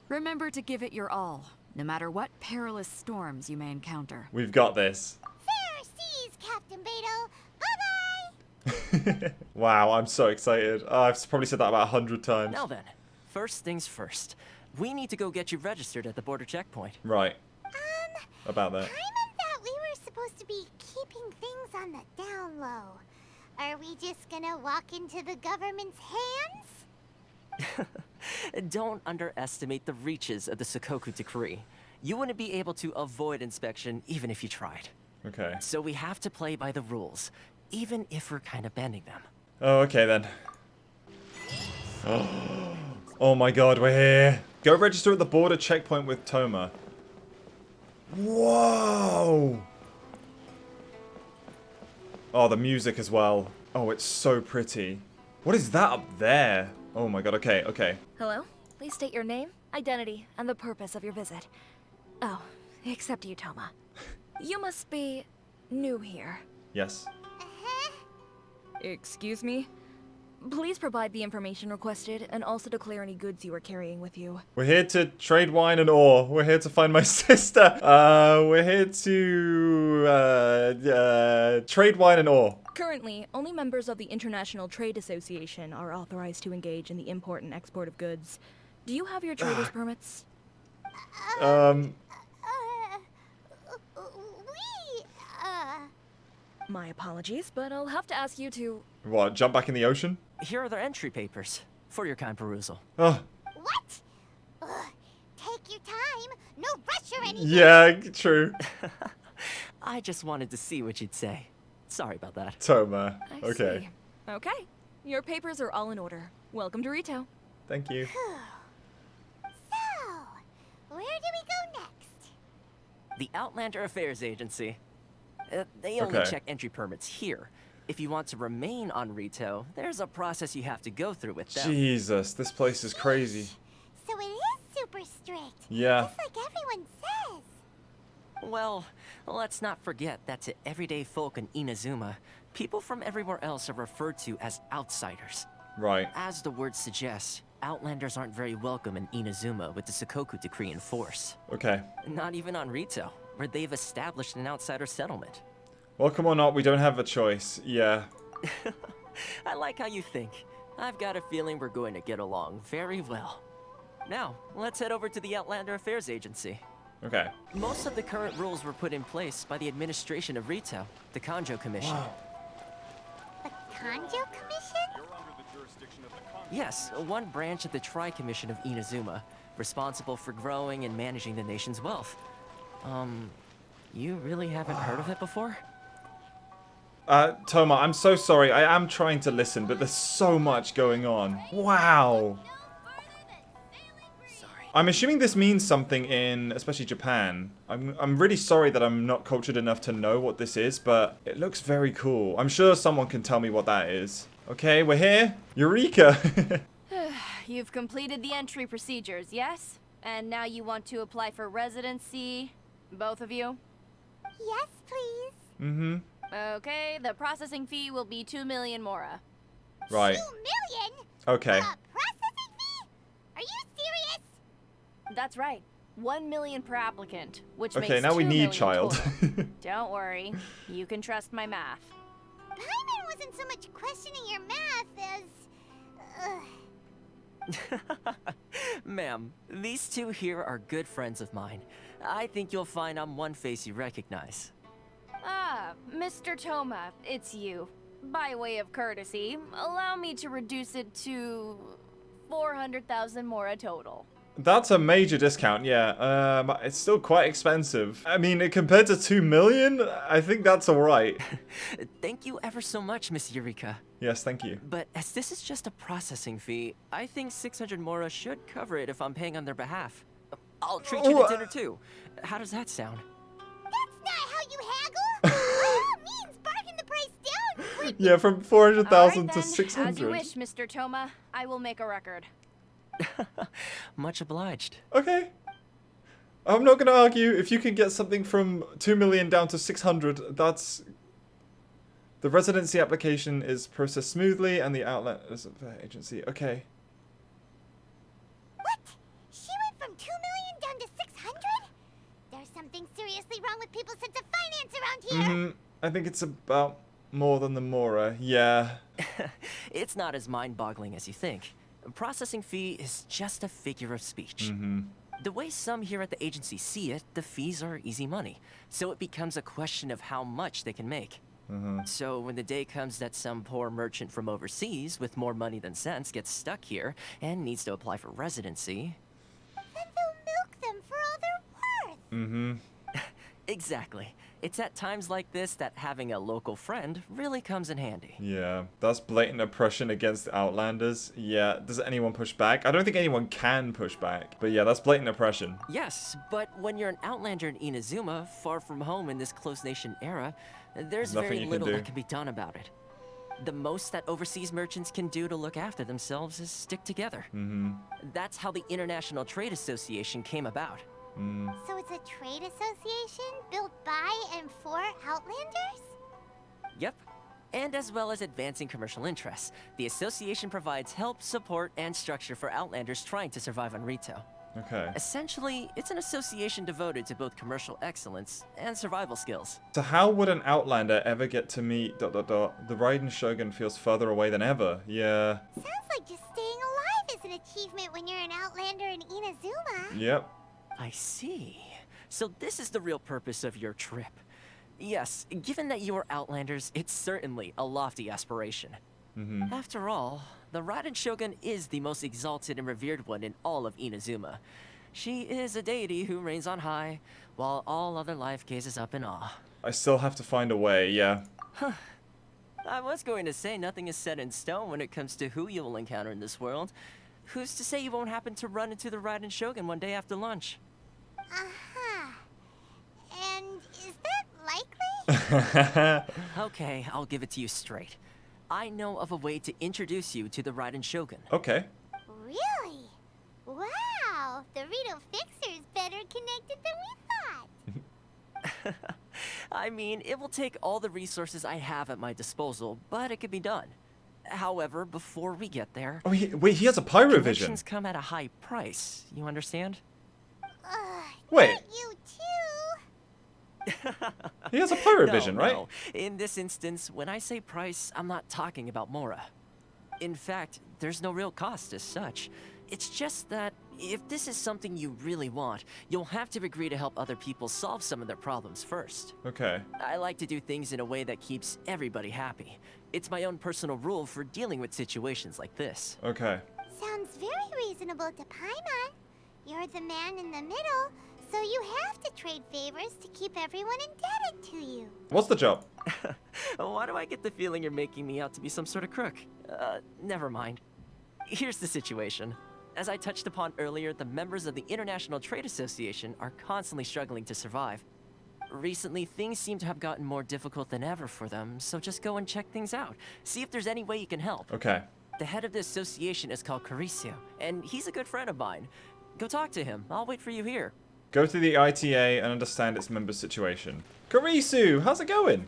Remember to give it your all, no matter what perilous storms you may encounter. We've got this. Fair seas, Captain Beto. Bye-bye. Wow, I'm so excited. Oh, I've probably said that about 100 times. Now then, first things first. We need to go get you registered at the border checkpoint. Right. About that. Paimon thought we were supposed to be keeping things on the down low. Are we just gonna walk into the government's hands? Don't underestimate the reaches of the Sakoku Decree. You wouldn't be able to avoid inspection even if you tried. Okay. So we have to play by the rules, even if we're kind of bending them. Oh, okay then. Oh my god, we're here. Go register at the border checkpoint with Toma. Whoa! Oh, the music as well. Oh, it's so pretty. What is that up there? Oh my god, okay, okay. Hello? Please state your name, identity, and the purpose of your visit. Oh, except you, Toma. You must be new here. Yes. Excuse me? Please provide the information requested and also declare any goods you are carrying with you. We're here to trade wine and ore. We're here to find my sister. We're here to trade wine and ore. Currently, only members of the International Trade Association are authorized to engage in the import and export of goods. Do you have your trader's permits? My apologies, but I'll have to ask you to... What, jump back in the ocean? Here are their entry papers for your kind perusal. Oh. What? Take your time. No rush or anything. Yeah, true. I just wanted to see what you'd say. Sorry about that. Toma. I Okay. see. Okay. Your papers are all in order. Welcome to Rito. Thank you. So, where do we go next? The Outlander Affairs Agency. They only Okay. check entry permits here. If you want to remain on Rito, there's a process you have to go through with them. Jesus, this place is crazy. So it is super strict. Yeah. Just like everyone says. Well, let's not forget that to everyday folk in Inazuma, people from everywhere else are referred to as outsiders. Right. As the word suggests, Outlanders aren't very welcome in Inazuma with the Sakoku Decree in force. Okay. Not even on Rito, where they've established an outsider settlement. Welcome or not, we don't have a choice. Yeah. I like how you think. I've got a feeling we're going to get along very well. Now, let's head over to the Outlander Affairs Agency. Okay. Most of the current rules were put in place by the administration of Rito, the Kanjo Commission. The Kanjo Commission? Yes, one branch of the Tri-Commission of Inazuma, responsible for growing and managing the nation's wealth. You really haven't heard of it before? Toma, I'm so sorry. I am trying to listen, but there's so much going on. Wow. I'm assuming this means something in, especially Japan. I'm really sorry that I'm not cultured enough to know what this is, but it looks very cool. I'm sure someone can tell me what that is. Okay, we're here. Eureka! You've completed the entry procedures, yes? And now you want to apply for residency, both of you? Yes, please. Mm-hmm. Okay, the processing fee will be 2 million mora. Right. 2 million? Okay. A processing fee? Are you serious? That's right. 1 million per applicant, which Okay, makes now we 2 need million child. total. Don't worry. You can trust my math. Paimon wasn't so much questioning your math as... Ma'am, these two here are good friends of mine. I think you'll find I'm one face you recognize. Ah, Mr. Toma, it's you. By way of courtesy, allow me to reduce it to 400,000 mora total. That's a major discount, yeah. It's still quite expensive. I mean, compared to 2 million, I think that's alright. Thank you ever so much, Miss Eureka. Yes, thank you. But as this is just a processing fee, I think 600 mora should cover it if I'm paying on their behalf. I'll treat you to dinner too. How does that sound? That's not how you haggle! By all means, bargain the price down! Yeah, from 400,000 to then, 600. as you wish, Mr. Toma. I will make a record. Much obliged. Okay. I'm not gonna argue. If you can get something from 2 million down to 600, that's... The residency application is processed smoothly and the outlet is the agency. Okay. What? She went from 2 million down to 600? There's something seriously wrong with people's sense of finance around here! I think it's about more than the mora, yeah. It's not as mind-boggling as you think. A processing fee is just a figure of speech. The way some here at the agency see it, the fees are easy money. So it becomes a question of how much they can make. So when the day comes that some poor merchant from overseas with more money than sense gets stuck here and needs to apply for residency... Then they'll milk them for all they're worth! Exactly. It's at times like this that having a local friend really comes in handy. Yeah, that's blatant oppression against Outlanders. Yeah, does anyone push back? I don't think anyone can push back. But yeah, that's blatant oppression. Yes, but when you're an Outlander in Inazuma, far from home in this closed nation era, there's very little that can be done about it. The most that overseas merchants can do to look after themselves is stick together. That's how the International Trade Association came about. So it's a trade association built by and for Outlanders? Yep. And as well as advancing commercial interests, the association provides help, support, and structure for Outlanders trying to survive on Rito. Okay. Essentially, it's an association devoted to both commercial excellence and survival skills. So how would an Outlander ever get to meet ... The Raiden Shogun feels further away than ever. Yeah. Sounds like just staying alive is an achievement when you're an Outlander in Inazuma. Yep. I see. So this is the real purpose of your trip. Yes, given that you are Outlanders, it's certainly a lofty aspiration. After all, the Raiden Shogun is the most exalted and revered one in all of Inazuma. She is a deity who reigns on high, while all other life gazes up in awe. I still have to find a way, yeah. I was going to say nothing is set in stone when it comes to who you will encounter in this world. Who's to say you won't happen to run into the Raiden Shogun one day after lunch? And is that likely? Okay, I'll give it to you straight. I know of a way to introduce you to the Raiden Shogun. Okay. Really? Wow, the Rito Fixer is better connected than we thought. I mean, it will take all the resources I have at my disposal, but it could be done. However, before we get there... Oh, wait, he has a pyrovision. Connections come at a high price, you understand? Wait. Not you too. He has a pyrovision, right? No. In this instance, when I say price, I'm not talking about mora. In fact, there's no real cost as such. It's just that if this is something you really want, you'll have to agree to help other people solve some of their problems first. Okay. I like to do things in a way that keeps everybody happy. It's my own personal rule for dealing with situations like this. Okay. Sounds very reasonable to Paimon. You're the man in the middle, so you have to trade favors to keep everyone indebted to you. What's the job? Why do I get the feeling you're making me out to be some sort of crook? Never mind. Here's the situation. As I touched upon earlier, the members of the International Trade Association are constantly struggling to survive. Recently, things seem to have gotten more difficult than ever for them, so just go and check things out. See if there's any way you can help. Okay. The head of the association is called Caricio, and he's a good friend of mine. Go talk to him. I'll wait for you here. Go to the ITA and understand its members' situation. Karisu, how's it going?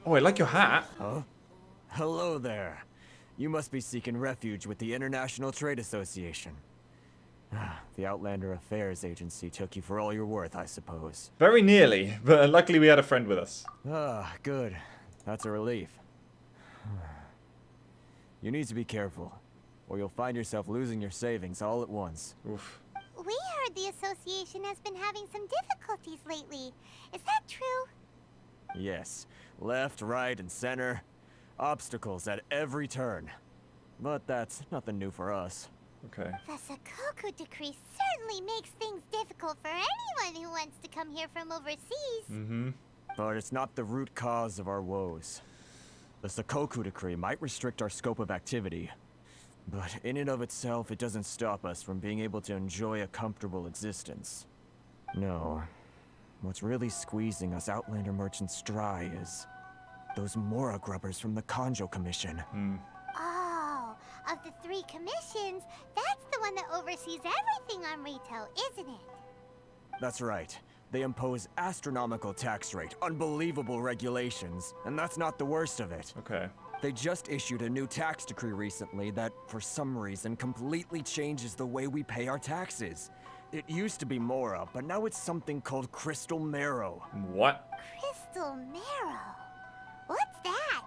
Oh, I like your hat. Huh? Hello there. You must be seeking refuge with the International Trade Association. The Outlander Affairs Agency took you for all you're worth, I suppose. Very nearly, but luckily we had a friend with us. Good. That's a relief. You need to be careful, or you'll find yourself losing your savings all at once. Oof. We heard the association has been having some difficulties lately. Is that true? Yes, left, right, and center. Obstacles at every turn. But that's nothing new for us. Okay. The Sakoku decree certainly makes things difficult for anyone who wants to come here from overseas. Mm-hmm. But it's not the root cause of our woes. The Sakoku decree might restrict our scope of activity, but in and of itself, it doesn't stop us from being able to enjoy a comfortable existence. No. What's really squeezing us Outlander merchants dry is those Mora grubbers from the Kanjo Commission. Oh, of the 3 commissions, that's the one that oversees everything on retail, isn't it? That's right. They impose astronomical tax rate, unbelievable regulations, and that's not the worst of it. Okay. They just issued a new tax decree recently that, for some reason, completely changes the way we pay our taxes. It used to be Mora, but now it's something called Crystal Marrow. What? Crystal Marrow? What's that?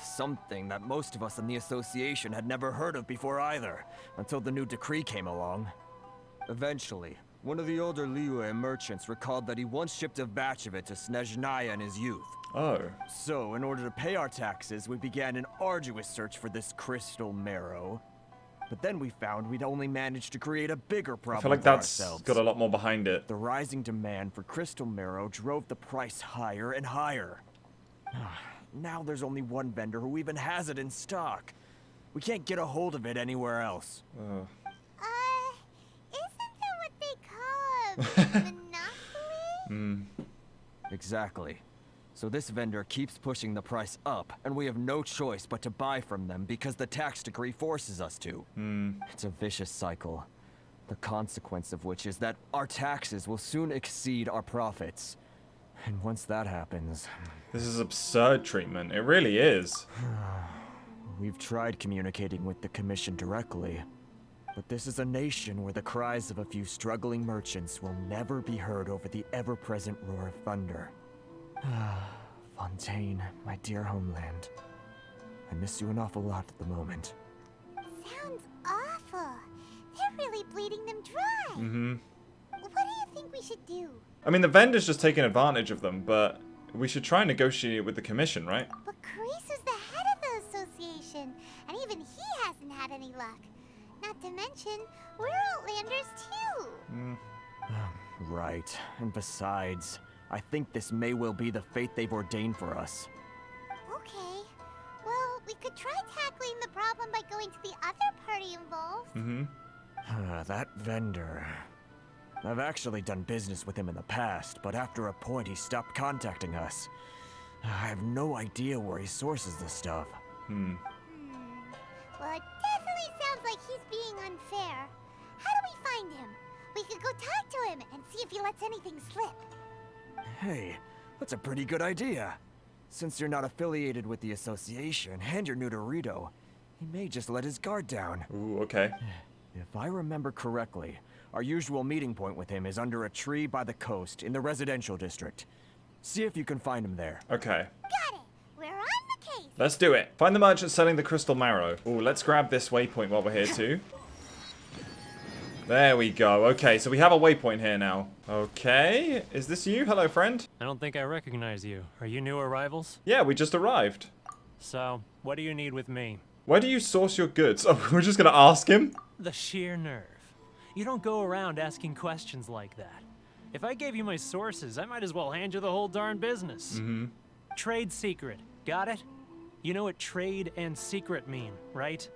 Something that most of us in the association had never heard of before either, until the new decree came along. Eventually, one of the older Liyue merchants recalled that he once shipped a batch of it to Snezhnaya in his youth. Oh. So, in order to pay our taxes, we began an arduous search for this Crystal Marrow. But then we found we'd only managed to create a bigger problem I feel like for that's ourselves. got a lot more behind it. The rising demand for Crystal Marrow drove the price higher and higher. Now there's only one vendor who even has it in stock. We can't get a hold of it anywhere else. Isn't that what they call a monopoly? Exactly. So this vendor keeps pushing the price up, and we have no choice but to buy from them because the tax decree forces us to. It's a vicious cycle. The consequence of which is that our taxes will soon exceed our profits. And once that happens... This is absurd treatment. It really is. We've tried communicating with the Commission directly, but this is a nation where the cries of a few struggling merchants will never be heard over the ever-present roar of thunder. Fontaine, my dear homeland. I miss you an awful lot at the moment. Sounds awful. They're really bleeding them dry. What do you think we should do? I mean, the vendor's just taking advantage of them, but we should try and negotiate with the Commission, right? But Carisu's the head of the association, and even he hasn't had any luck. Not to mention, we're Outlanders too. Right, and besides, I think this may well be the fate they've ordained for us. Okay. Well, we could try tackling the problem by going to the other party involved. That vendor... I've actually done business with him in the past, but after a point he stopped contacting us. I have no idea where he sources this stuff. Well, it definitely sounds like he's being unfair. How do we find him? We could go talk to him and see if he lets anything slip. Hey, that's a pretty good idea. Since you're not affiliated with the association and you're new to Rito, he may just let his guard down. Ooh, okay. If I remember correctly, our usual meeting point with him is under a tree by the coast in the residential district. See if you can find him there. Okay. Got it. We're on the case. Let's do it. Find the merchant selling the crystal marrow. Ooh, let's grab this waypoint while we're here too. There we go. Okay, so we have a waypoint here now. Okay. Is this you? Hello, friend. I don't think I recognize you. Are you new arrivals? Yeah, we just arrived. So, what do you need with me? Where do you source your goods? Oh, we're just gonna ask him? The sheer nerve. You don't go around asking questions like that. If I gave you my sources, I might as well hand you the whole darn business. Trade secret. Got it? You know what trade and secret mean, right?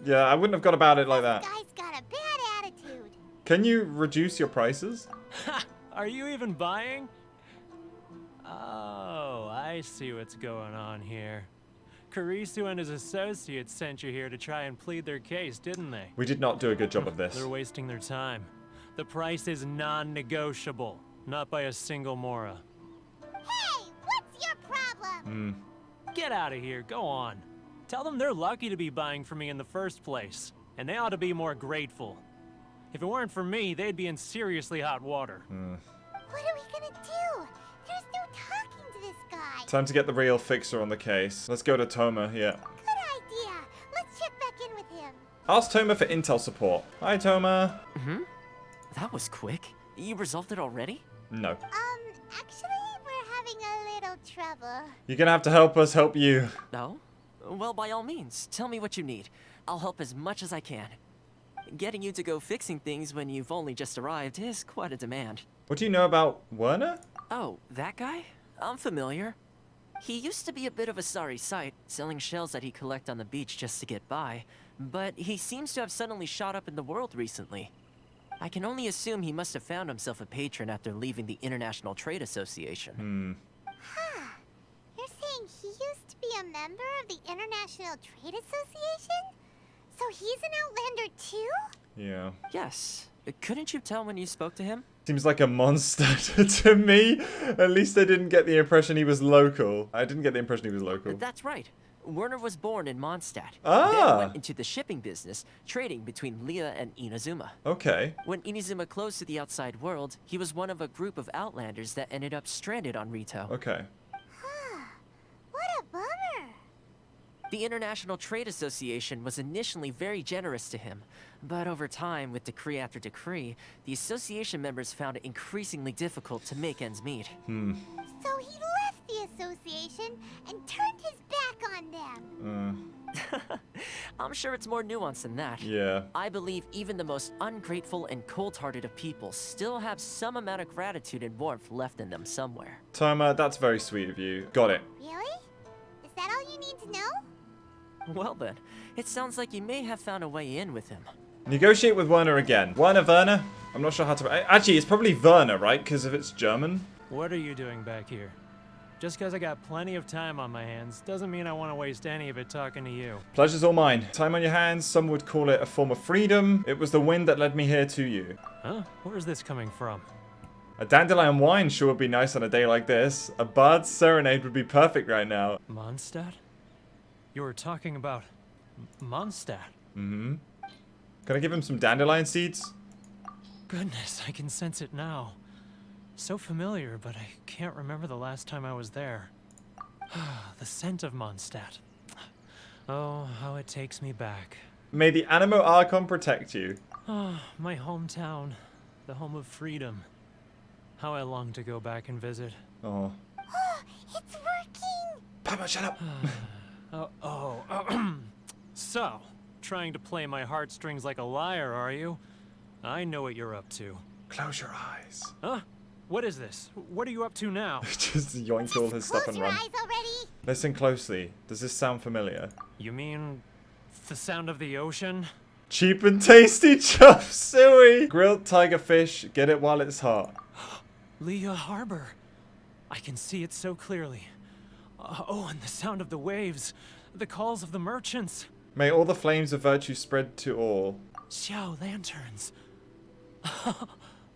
Yeah, I wouldn't have got about it like that. This guy's got a bad attitude. Can you reduce your prices? Are you even buying? Oh, I see what's going on here. Karisu and his associates sent you here to try and plead their case, didn't they? We did not do a good job of this. They're wasting their time. The price is non-negotiable, not by a single Mora. Hey, what's your problem? Get out of here, go on. Tell them they're lucky to be buying from me in the first place, and they ought to be more grateful. If it weren't for me, they'd be in seriously hot water. What are we gonna do? There's no talking to this guy. Time to get the real fixer on the case. Let's go to Toma, yeah. Good idea. Let's check back Ask Toma for intel support. Hi, Toma. That was quick. You resolved it already? No. Actually, we're having a little trouble. You're gonna have to help us help you. No? Well, by all means, tell me what you need. I'll help as much as I can. Getting you to go fixing things when you've only just arrived is quite a demand. What do you know about Werner? Oh, that guy? I'm familiar. He used to be a bit of a sorry sight, selling shells that he collect on the beach just to get by, but he seems to have suddenly shot up in the world recently. I can only assume he must have found himself a patron after leaving the International Trade Association. Huh. You're saying he used to be a member of the International Trade Association? So he's an Outlander too? Yeah. Yes. Couldn't you tell when you spoke to him? Seems like a monster to me. At least I didn't get the impression he was local. I didn't get the impression he was local. That's right. Werner was born in Mondstadt. Ah. Then went into the shipping business, trading between Leah and Inazuma. Okay. When Inazuma closed to the outside world, he was one of a group of Outlanders that ended up stranded on Rito. Okay. What a bummer. The International Trade Association was initially very generous to him, but over time, with decree after decree, the association members found it increasingly difficult to make ends meet. So he left the association and turned his back on them. I'm sure it's more nuanced than that. Yeah. I believe even the most ungrateful and cold-hearted of people still have some amount of gratitude and warmth left in them somewhere. Toma, that's very sweet of you. Got it. Really? Is that all you need to know? Well then, it sounds like you may have found a way in with him. Negotiate with Werner again. Werner? I'm not sure how to... Actually, it's probably Werner, right? Because if it's German. What are you doing back here? Just because I got plenty of time on my hands doesn't mean I want to waste any of it talking to you. Pleasure's all mine. Time on your hands, some would call it a form of freedom. It was the wind that led me here to you. Huh? Where's this coming from? A dandelion wine sure would be nice on a day like this. A bard's serenade would be perfect right now. Mondstadt? You were talking about Mondstadt? Can I give him some dandelion seeds? Goodness, I can sense it now. So familiar, but I can't remember the last time I was there. The scent of Mondstadt. Oh, how it takes me back. May the Animo Archon protect you. Oh, my hometown. The home of freedom. How I long to go back and visit. Oh. It's working! Papa, shut up! So, trying to play my heartstrings like a liar, are you? I know what you're up to. Close your eyes. Huh? What is this? What are you up to now? Just yoink all his stuff and run. Close your eyes already! Listen closely. Does this sound familiar? You mean the sound of the ocean? Cheap and tasty chop suey! Grilled tiger fish. Get it while it's hot. Leah Harbor. I can see it so clearly. Oh, and the sound of the waves. The calls of the merchants. May all the flames of virtue spread to all. Xiao lanterns.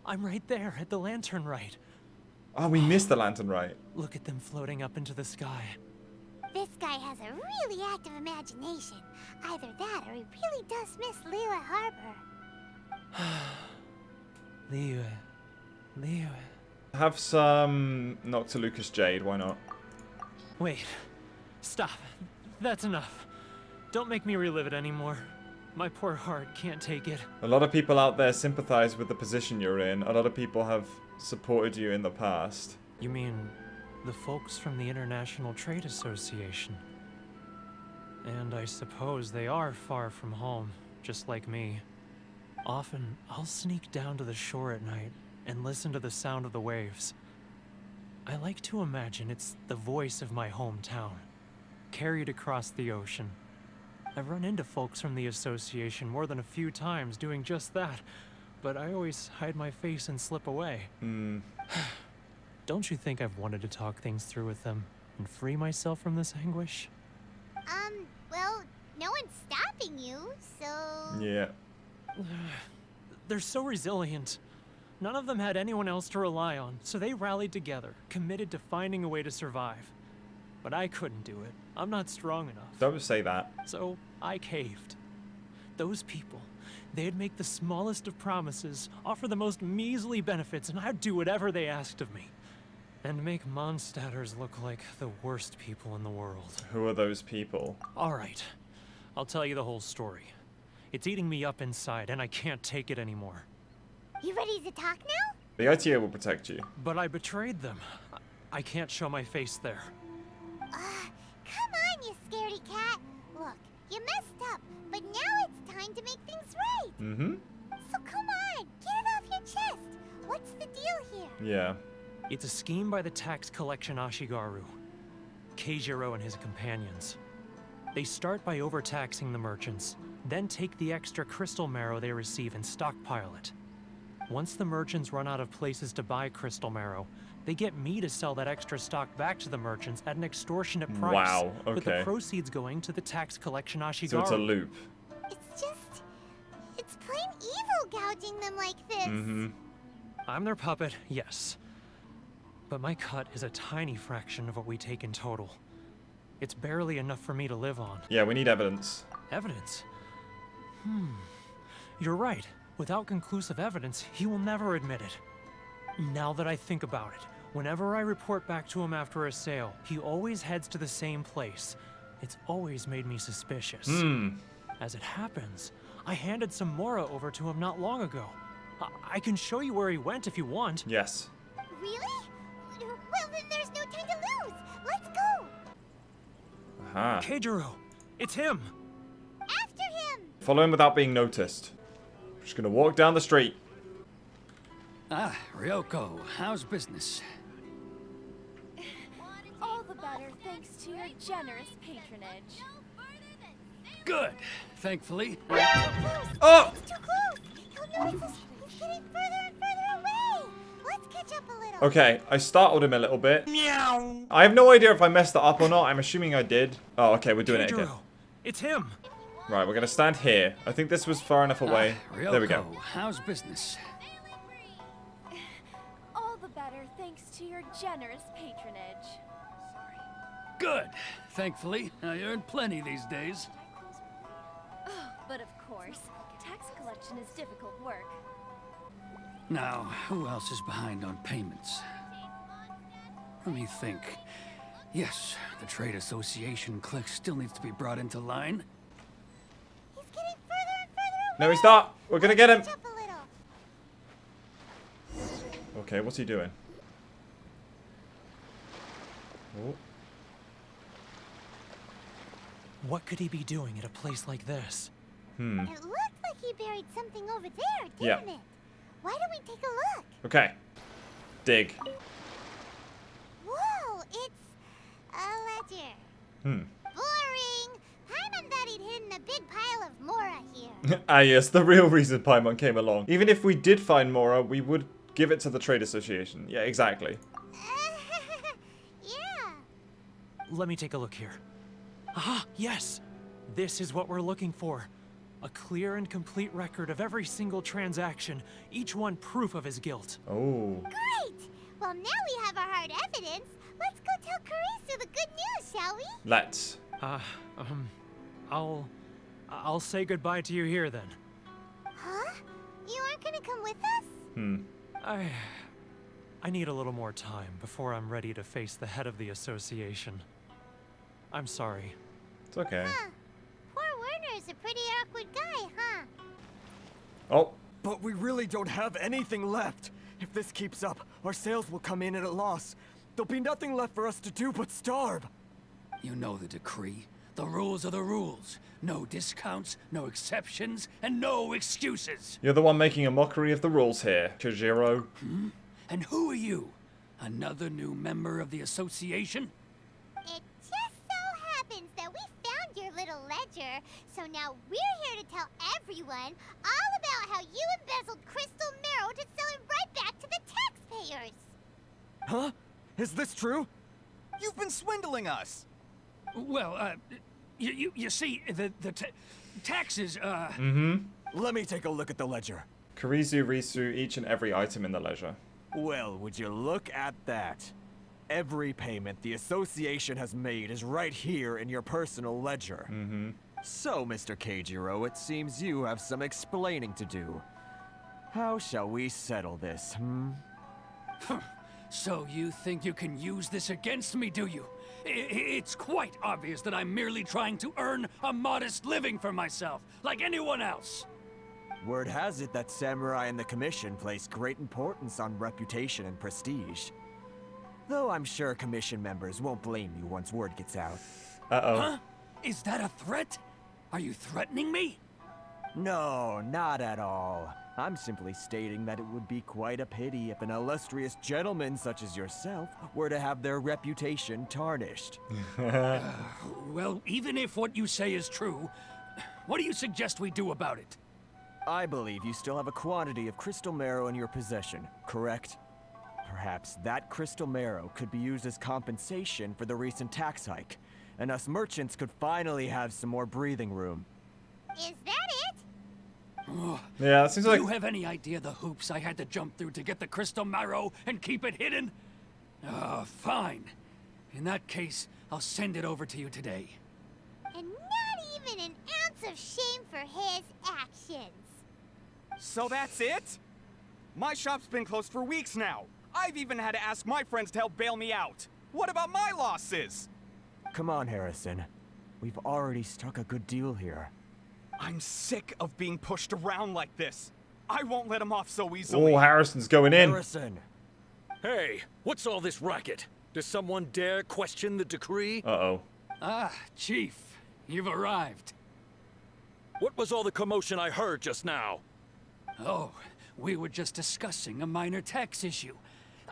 I'm right there at the lantern rite. Oh, we missed the lantern rite. Look at them floating up into the sky. This guy has a really active imagination. Either that or he really does miss Liyue Harbor. Liyue. Have some Noctilucous Jade, why not? Wait. Stop. That's enough. Don't make me relive it anymore. My poor heart can't take it. A lot of people out there sympathize with the position you're in. A lot of people have supported you in the past. You mean the folks from the International Trade Association? And I suppose they are far from home, just like me. Often, I'll sneak down to the shore at night and listen to the sound of the waves. I like to imagine it's the voice of my hometown, carried across the ocean. I've run into folks from the association more than a few times doing just that, but I always hide my face and slip away. Don't you think I've wanted to talk things through with them and free myself from this anguish? Well, no one's stopping you, so... Yeah. They're so resilient. None of them had anyone else to rely on, so they rallied together, committed to finding a way to survive. But I couldn't do it. I'm not strong enough. Don't say that. So I caved. Those people, they'd make the smallest of promises, offer the most measly benefits, and I'd do whatever they asked of me. And make Mondstadters look like the worst people in the world. Who are those people? All right. I'll tell you the whole story. It's eating me up inside, and I can't take it anymore. You ready to talk now? The ITA will protect you. But I betrayed them. I can't show my face there. Come on, you scaredy cat. Look, you messed up, but now it's time to make things right. Mm-hmm. So come on, get it off your chest. What's the deal here? Yeah. It's a scheme by the tax collection Ashigaru, Keijiro and his companions. They start by overtaxing the merchants, then take the extra crystal marrow they receive and stockpile it. Once the merchants run out of places to buy crystal marrow, they get me to sell that extra stock back to the merchants at an extortionate price. Wow, okay. With the proceeds going to the tax collection Ashigaru. So it's a loop. It's plain evil gouging them like this. Mm-hmm. I'm their puppet, yes. But my cut is a tiny fraction of what we take in total. It's barely enough for me to live on. Yeah, we need evidence. Evidence? You're right. Without conclusive evidence, he will never admit it. Now that I think about it, whenever I report back to him after a sale, he always heads to the same place. It's always made me suspicious. As it happens, I handed some Mora over to him not long ago. I can show you where he went if you want. Yes. Really? Well, then there's no time to lose. Let's go. Aha. Keijiro, it's him. After him. Follow him without being noticed. Just gonna walk down the street. Ah, Ryoko, how's business? All the better thanks to your generous patronage. Good. Thankfully. Oh! It's too close. He'll notice us. He's getting further and further away. Let's catch up a little. Okay, I startled him a little bit. Meow. I have no idea if I messed that up or not. I'm assuming I did. Oh, okay, we're doing it again. It's him. Right, we're gonna stand here. I think this was far enough away. Ryoko, There we go. How's business? All the better thanks to your generous patronage. Good. Thankfully, I earn plenty these days. But of course, tax collection is difficult work. Now, who else is behind on payments? Let me think. Yes, the Trade Association clique still needs to be brought into line. He's getting further and further away. No, he's not. We're gonna get him. Catch up a little. Okay, what's he doing? Oh. What could he be doing at a place like this? It looked like he buried something over there, didn't Yeah. it? Why don't we take a look? Okay. Dig. Whoa, it's a ledger. Boring. Paimon thought he'd hidden a big pile of Mora here. Ah, yes, the real reason Paimon came along. Even if we did find Mora, we would give it to the Trade Association. Yeah, exactly. Yeah. Let me take a look here. Ah, yes! This is what we're looking for. A clear and complete record of every single transaction, each one proof of his guilt. Oh. Great. Well, now we have our hard evidence. Let's go tell Karisu the good news, shall we? Let's. I'll say goodbye to you here then. Huh? You aren't gonna come with us? I need a little more time before I'm ready to face the head of the association. I'm sorry. It's okay. Huh. Poor Werner's a pretty awkward guy, huh? Oh. But we really don't have anything left. If this keeps up, our sales will come in at a loss. There'll be nothing left for us to do but starve. You know the decree. The rules are the rules. No discounts, no exceptions, and no excuses. You're the one making a mockery of the rules here, Keijiro. And who are you? Another new member of the association? It just so happens that we found your little ledger, so now we're here to tell everyone all about how you embezzled crystal marrow to sell it right back to the taxpayers. Huh? Is this true? You've been swindling us. Well, you see, the taxes, Let me take a look at the ledger. Karisu, Risu, each and every item in the ledger. Well, would you look at that? Every payment the association has made is right here in your personal ledger. So, Mr. Keijiro, it seems you have some explaining to do. How shall we settle this, So you think you can use this against me, do you? It's quite obvious that I'm merely trying to earn a modest living for myself, like anyone else. Word has it that samurai and the commission place great importance on reputation and prestige. Though I'm sure commission members won't blame you once word gets out. Uh-oh. Huh? Is that a threat? Are you threatening me? No, not at all. I'm simply stating that it would be quite a pity if an illustrious gentleman such as yourself were to have their reputation tarnished. Well, even if what you say is true, what do you suggest we do about it? I believe you still have a quantity of crystal marrow in your possession, correct? Perhaps that crystal marrow could be used as compensation for the recent tax hike, and us merchants could finally have some more breathing room. Is that it? Yeah, it seems like... Do you have any idea the hoops I had to jump through to get the crystal marrow and keep it hidden? Fine. In that case, I'll send it over to you today. And not even an ounce of shame for his actions. So that's it? My shop's been closed for weeks now. I've even had to ask my friends to help bail me out. What about my losses? Come on, Harrison. We've already struck a good deal here. I'm sick of being pushed around like this. I won't let him off so easily. Oh, Harrison's going in. Harrison. Hey, what's all this racket? Does someone dare question the decree? Uh-oh. Ah, Chief, you've arrived. What was all the commotion I heard just now? Oh, we were just discussing a minor tax issue.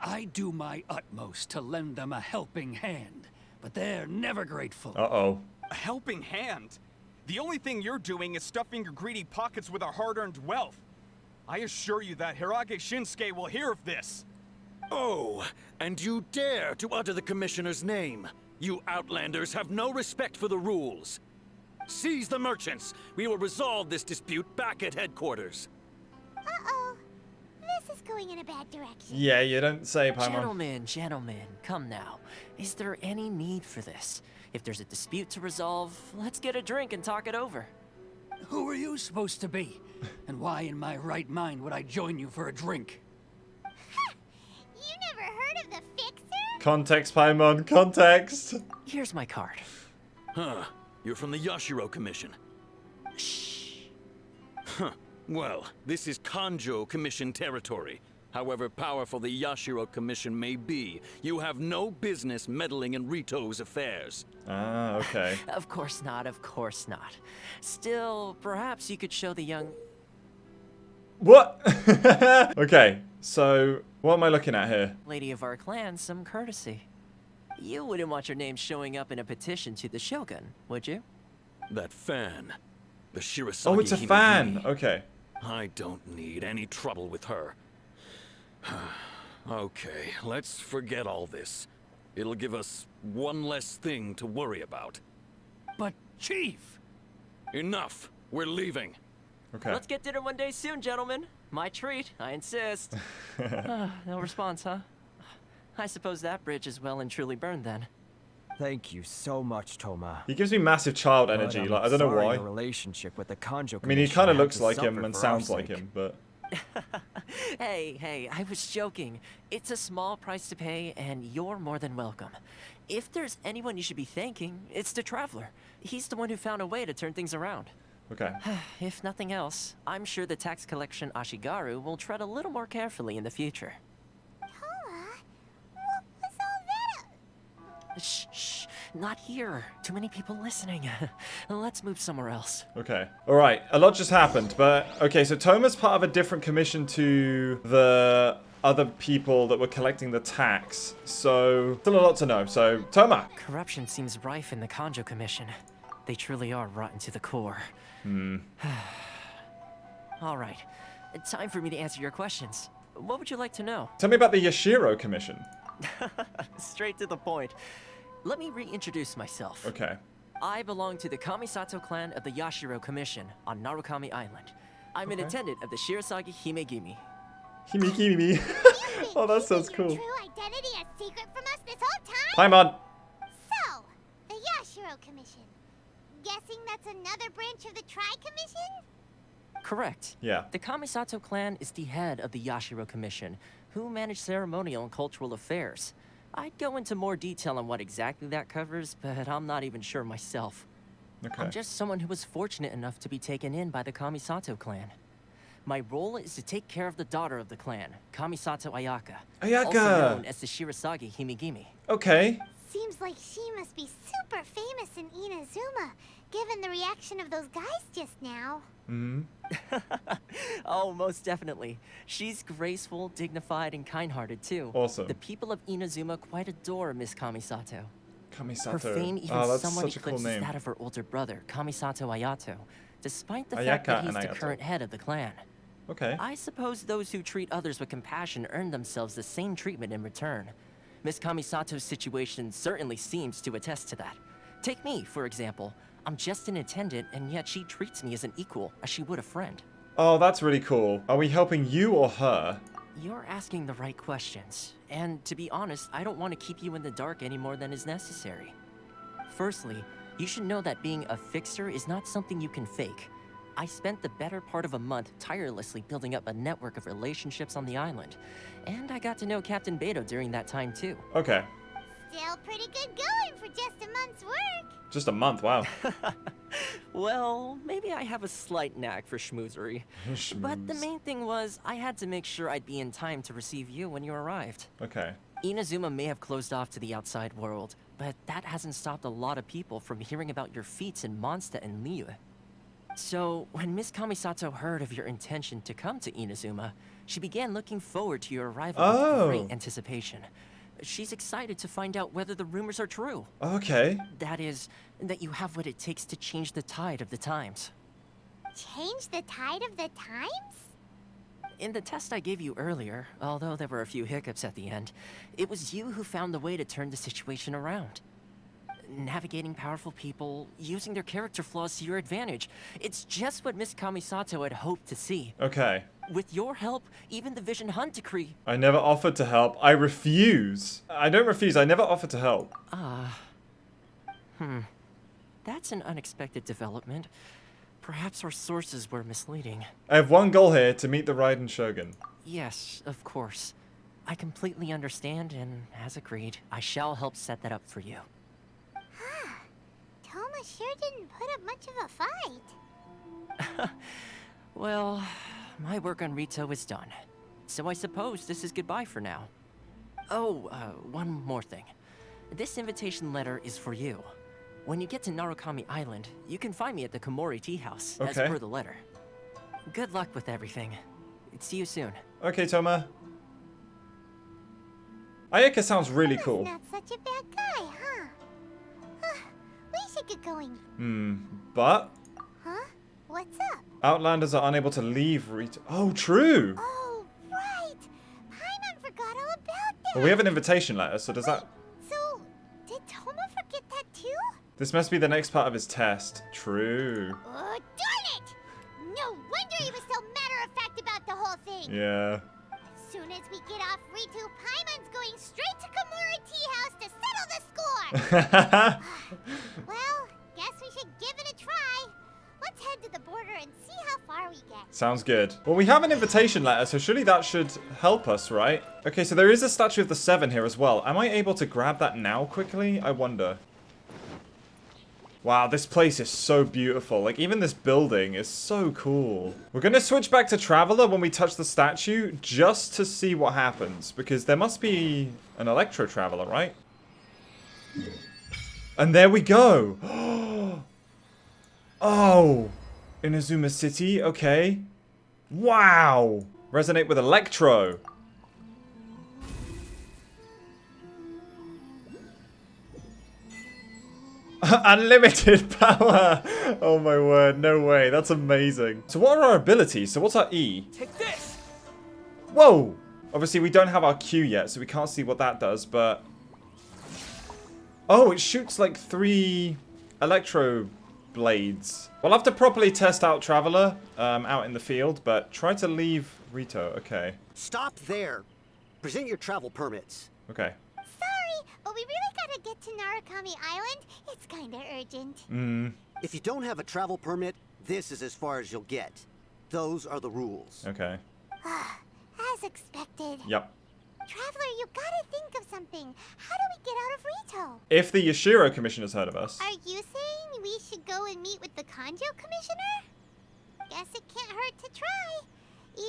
I do my utmost to lend them a helping hand, but they're never grateful. Uh-oh. A helping hand? The only thing you're doing is stuffing your greedy pockets with our hard-earned wealth. I assure you that Hirage Shinsuke will hear of this. Oh, and you dare to utter the Commissioner's name. You Outlanders have no respect for the rules. Seize the merchants. We will resolve this dispute back at headquarters. Uh-oh. This is going in a bad direction. Yeah, you don't say, Gentlemen, Paimon. gentlemen, come now. Is there any need for this? If there's a dispute to resolve, let's get a drink and talk it over. Who are you supposed to be? And why in my right mind would I join you for a drink? You never heard of the Fixer? Context, Paimon, context. Here's my card. Huh. You're from the Yashiro Commission. Shh. Huh. Well, this is Kanjo Commission territory. However powerful the Yashiro Commission may be, you have no business meddling in Rito's affairs. Ah, okay. Of course not, of course not. Still, perhaps you could show the young... What? Okay, so what am I looking at here? lady of our clan some courtesy. You wouldn't want your name showing up in a petition to the Shogun, would you? That fan. The Shirasagi Oh, it's a fan. Himegimi. Okay. I don't need any trouble with her. Okay, let's forget all this. It'll give us one less thing to worry about. But, Chief! Enough! We're leaving. Okay. Let's get dinner one day soon, gentlemen. My treat, I insist. No response, huh? I suppose that bridge is well and truly burned then. Thank you so much, Toma. He gives me massive child But energy. I'm Like, I don't know sorry why. Your relationship with the Kanjo I mean, he Commission kind of had looks to like him suffer and for sounds our like sake. him, but... Hey, I was joking. It's a small price to pay, and you're more than welcome. If there's anyone you should be thanking, it's the Traveler. He's the one who found a way to turn things around. Okay. If nothing else, I'm sure the tax collection Ashigaru will tread a little more carefully in the future. Toma, what was all that? Shh, not here. Too many people listening. Let's move somewhere else. Okay. All right. A lot just happened, but okay. So Toma's part of a different commission to the other people that were collecting the tax. So still a lot to know. So Toma. Corruption seems rife in the Kanjo Commission. They truly are rotten to the core. All right. Time for me to answer your questions. What would you like to know? Tell me about the Yashiro Commission. Straight to the point. Let me reintroduce myself. Okay. I belong to the Kamisato clan of the Yashiro Commission on Narukami Island. I'm an attendant of the Shirasagi Himegimi. Himegimi. Oh, that sounds cool. Your true identity a secret from us this whole time? Paimon. So, the Yashiro Commission. Guessing that's another branch of the Tri-Commission? Correct. Yeah. The Kamisato clan is the head of the Yashiro Commission, who manage ceremonial and cultural affairs. I'd go into more detail on what exactly that covers, but I'm not even sure myself. Okay. I'm just someone who was fortunate enough to be taken in by the Kamisato clan. My role is to take care of the daughter of the clan, Kamisato Ayaka. Ayaka! Also known as the Shirasagi Himigimi. Okay. Seems like she must be super famous in Inazuma, given the reaction of those guys just now. Mm-hmm. Oh, most definitely. She's graceful, dignified, and kind-hearted too. Awesome. The people of Inazuma quite adore Miss Kamisato. Kamisato. Her fame even that's somewhat such a cool eclipses name. that of her older brother, Kamisato Ayato, despite the Ayaka fact that he's and the Ayato. current head of the clan. Okay. I suppose those who treat others with compassion earn themselves the same treatment in return. Miss Kamisato's situation certainly seems to attest to that. Take me, for example. I'm just an attendant, and yet she treats me as an equal, as she would a friend. Oh, that's really cool. Are we helping you or her? You're asking the right questions. And to be honest, I don't want to keep you in the dark any more than is necessary. Firstly, you should know that being a fixer is not something you can fake. I spent the better part of a month tirelessly building up a network of relationships on the island. And I got to know Captain Beto during that time too. Okay. Still pretty good going for just a month's work. Just a month, wow. Well, maybe I have a slight knack for schmoozery. But the main thing was, I had to make sure I'd be in time to receive you when you arrived. Okay. Inazuma may have closed off to the outside world, but that hasn't stopped a lot of people from hearing about your feats in Mondstadt and Liyue. So, when Miss Kamisato heard of your intention to come to Inazuma, she began looking forward to your arrival with great anticipation. She's excited to find out whether the rumors are true. Okay. That is, that you have what it takes to change the tide of the times. Change the tide of the times? In the test I gave you earlier, although there were a few hiccups at the end, it was you who found the way to turn the situation around. Navigating powerful people, using their character flaws to your advantage. It's just what Miss Kamisato had hoped to see. Okay. With your help, even the Vision Hunt decree. I never offered to help. I refuse. I don't refuse. I never offered to help. That's an unexpected development. Perhaps our sources were misleading. I have one goal here, to meet the Raiden Shogun. Yes, of course. I completely understand, and as agreed, I shall help set that up for you. Toma sure didn't put up much of a fight. Well, my work on Rito is done. So I suppose this is goodbye for now. Oh, one more thing. This invitation letter is for you. When you get to Narukami Island, you can find me at the Komori Tea House, as per the letter. Good luck with everything. See you soon. Okay, Toma. Ayaka sounds really cool. Not such a bad guy, huh? We should get going. But? Huh? What's up? Outlanders are unable to leave Rito. Oh, true! Oh, right! Paimon forgot all about that! Well, we have an invitation letter, so does that... So, did Toma forget that too? This must be the next part of his test. True. Oh, darn it! No wonder he was so matter-of-fact about the whole thing! Yeah. As soon as we get off Ritu, Paimon's going straight to Komori Tea House to settle the score! Well, guess we should give it a try. Let's head to the border and see how far we get. Sounds good. Well, we have an invitation letter, so surely that should help us, right? Okay, so there is a statue of the Seven here as well. Am I able to grab that now quickly? I wonder. Wow, this place is so beautiful. Like, even this building is so cool. We're going to switch back to Traveler when we touch the statue, just to see what happens. Because there must be an Electro Traveler, right? And there we go. Oh, Inazuma City, okay. Wow. Resonate with Electro. Unlimited power. Oh my word, no way. That's amazing. So what are our abilities? So what's our E? Take this. Whoa. Obviously we don't have our Q yet, so we can't see what that does, but... Oh, it shoots like 3 electro blades. We'll have to properly test out Traveler out in the field, but try to leave Rito. Okay. Stop there. Present your travel permits. Okay. Sorry, but we really gotta get to Narukami Island. It's kinda urgent. If you don't have a travel permit, this is as far as you'll get. Those are the rules. Okay. As expected. Yep. Traveler, you gotta think of something. How do we get out of Rito? If the Yashiro Commissioner's heard of us. Are you saying we should go and meet with the Kanjo Commissioner? Guess it can't hurt to try.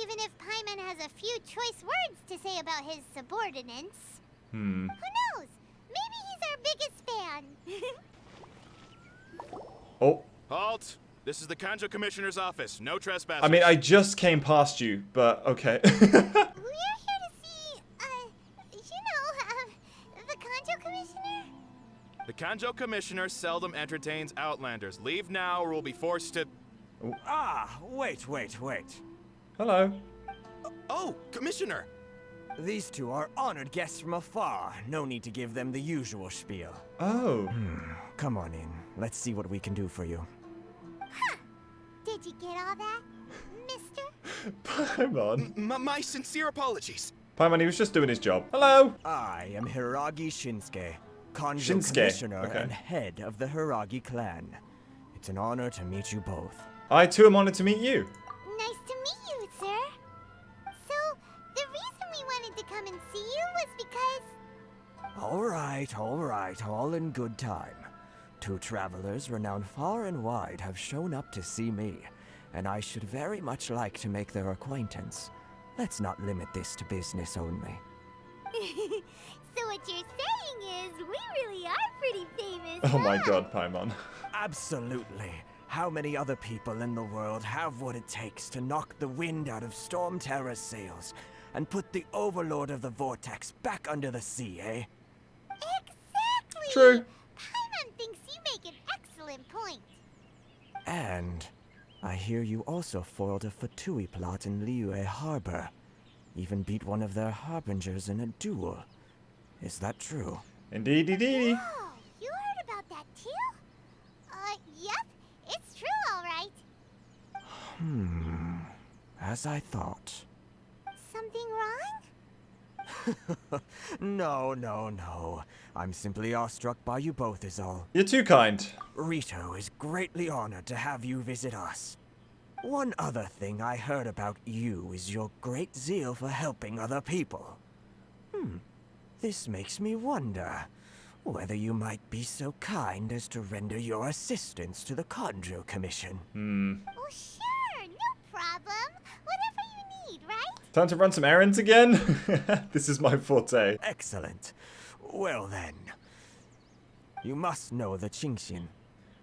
Even if Paimon has a few choice words to say about his subordinates. Who knows? Maybe he's our biggest fan. Oh. Halt! This is the Kanjo Commissioner's office. No trespassing. I mean, I just came past you, but okay. We're here to see, the Kanjo Commissioner? The Kanjo Commissioner seldom entertains Outlanders. Leave now or we'll be forced to... Ooh. Ah, wait. Hello. Oh, Commissioner! These two are honored guests from afar. No need to give them the usual spiel. Oh. Come on in. Let's see what we can do for you. Huh. Did you get all that, mister? Paimon. My sincere apologies. Paimon, he was just doing his job. Hello. I am Hiragi Shinsuke, Kanjo Shinsuke. Commissioner Okay. and head of the Hiragi clan. It's an honor to meet you both. I too am honored to meet you. Nice to meet you, sir. So, the reason we wanted to come and see you was because... All right, all in good time. Two travelers renowned far and wide have shown up to see me, and I should very much like to make their acquaintance. Let's not limit this to business only. So what you're saying is, we really are pretty famous, Oh my huh? god, Paimon. Absolutely. How many other people in the world have what it takes to knock the wind out of Storm Terror's sails and put the Overlord of the Vortex back under the sea, eh? Exactly! True. Paimon thinks you make an excellent point. And I hear you also foiled a Fatui plot in Liyue Harbor. Even beat one of their harbingers in a duel. Is that true? Indeedy. Oh, you heard about that too? Yep. It's true, all right. As I thought. Something wrong? No. I'm simply awestruck by you both is all. You're too kind. Rito is greatly honored to have you visit us. One other thing I heard about you is your great zeal for helping other people. This makes me wonder whether you might be so kind as to render your assistance to the Kanjo Commission. Oh, sure. No problem. Whatever you need, right? Time to run some errands again? This is my forte. Excellent. Well then, you must know the Qingxin.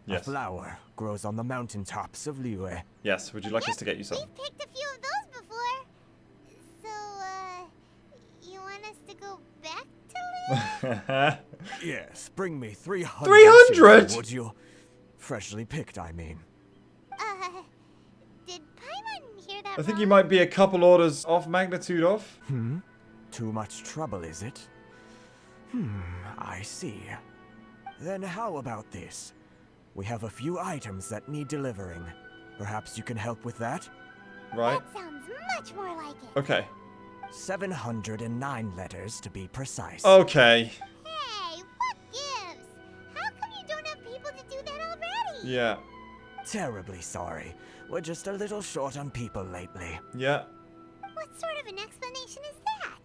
Yes. A flower grows on the mountaintops of Liyue. Yes, would you like us to get you some? We've picked a few of those before. So, you want us to go back to Liyue? Yes, bring me 300. 300? Would you? Freshly picked, I mean. Did Paimon hear that I think wrong? you might be a couple orders off magnitude off. Too much trouble, is it? I see. Then how about this? We have a few items that need delivering. Perhaps you can help with that? Right. That sounds much more like it. Okay. 709 letters to be precise. Okay. Hey, what gives? How come you don't have people to do that already? Yeah. Terribly sorry. We're just a little short on people lately. Yeah. What sort of an explanation is that?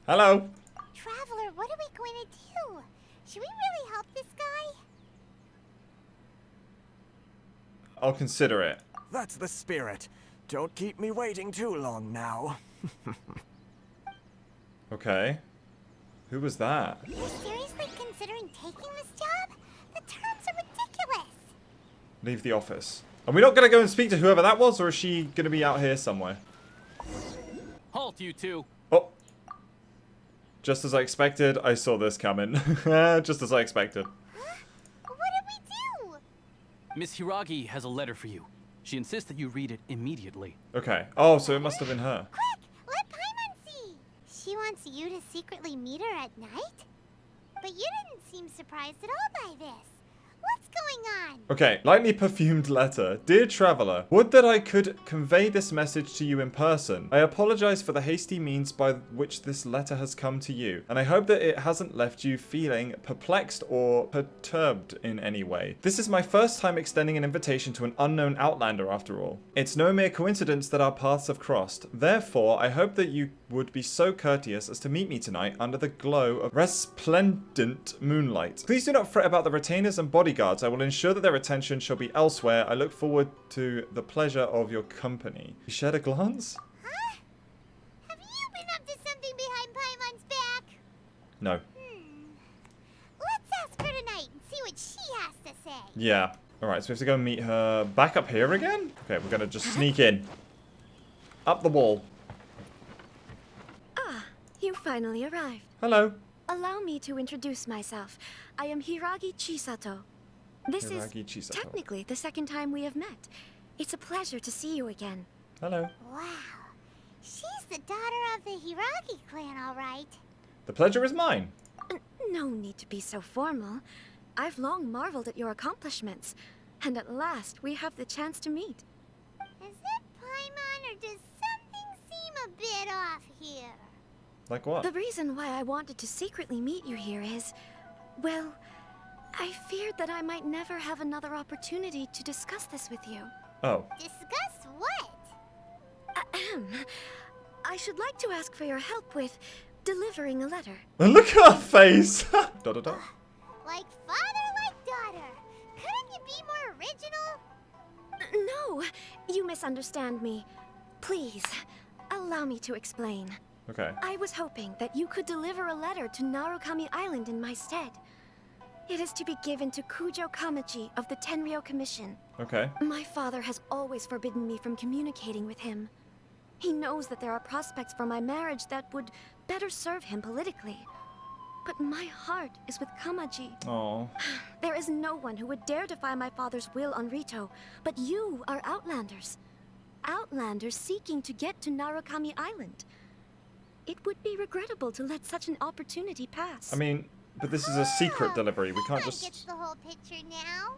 Hello. Traveler, what are we going to do? Should we really help this guy? I'll consider it. That's the spirit. Don't keep me waiting too long now. Okay. Who was that? Are you seriously considering taking this job? The terms are ridiculous. Leave the office. Are we not going to go and speak to whoever that was, or is she going to be out here somewhere? Halt, you two. Oh. Just as I expected, I saw this coming. Just as I expected. What did we do? Miss Hiragi has a letter for you. She insists that you read it immediately. Okay. Oh, so it must have been her. Quick, let Paimon see. She wants you to secretly meet her at night? But you didn't seem surprised at all by this. What's going on? Okay, lightly perfumed letter. Dear Traveler, would that I could convey this message to you in person. I apologize for the hasty means by which this letter has come to you, and I hope that it hasn't left you feeling perplexed or perturbed in any way. This is my first time extending an invitation to an unknown Outlander after all. It's no mere coincidence that our paths have crossed. Therefore, I hope that you would be so courteous as to meet me tonight under the glow of resplendent moonlight. Please do not fret about the retainers and bodyguards. I will ensure that their attention shall be elsewhere. I look forward to the pleasure of your company. You shared a glance? Huh? Have you been up to something behind Paimon's back? No. Let's ask her tonight and see what she has to say. Yeah. Alright, so we have to go meet her back up here again? Okay, we're gonna just sneak in. Up the wall. Ah, you finally arrived. Hello. Allow me to introduce myself. I am Hiragi Chisato. This Hiragi is Chisato. technically the second time we have met. It's a pleasure to see you again. Hello. Wow. She's the daughter of the Hiragi clan, all right. The pleasure is mine. No need to be so formal. I've long marveled at your accomplishments, and at last we have the chance to meet. Is it Paimon, or does something seem a bit off here? Like what? The reason why I wanted to secretly meet you here is, well, I feared that I might never have another opportunity to discuss this with you. Oh. Discuss what? I should like to ask for your help with delivering a letter. Look at her face! Dot, dot, dot. Like father, like daughter. Couldn't you be more original? No, you misunderstand me. Please, allow me to explain. Okay. I was hoping that you could deliver a letter to Narukami Island in my stead. It is to be given to Kujo Kamachi of the Tenryou Commission. Okay. My father has always forbidden me from communicating with him. He knows that there are prospects for my marriage that would better serve him politically. But my heart is with Kamaji. Oh. There is no one who would dare defy my father's will on Rito, but you are Outlanders. Outlanders seeking to get to Narukami Island. It would be regrettable to let such an opportunity pass. I mean, but this is a secret delivery. We can't Gets just... the whole picture now.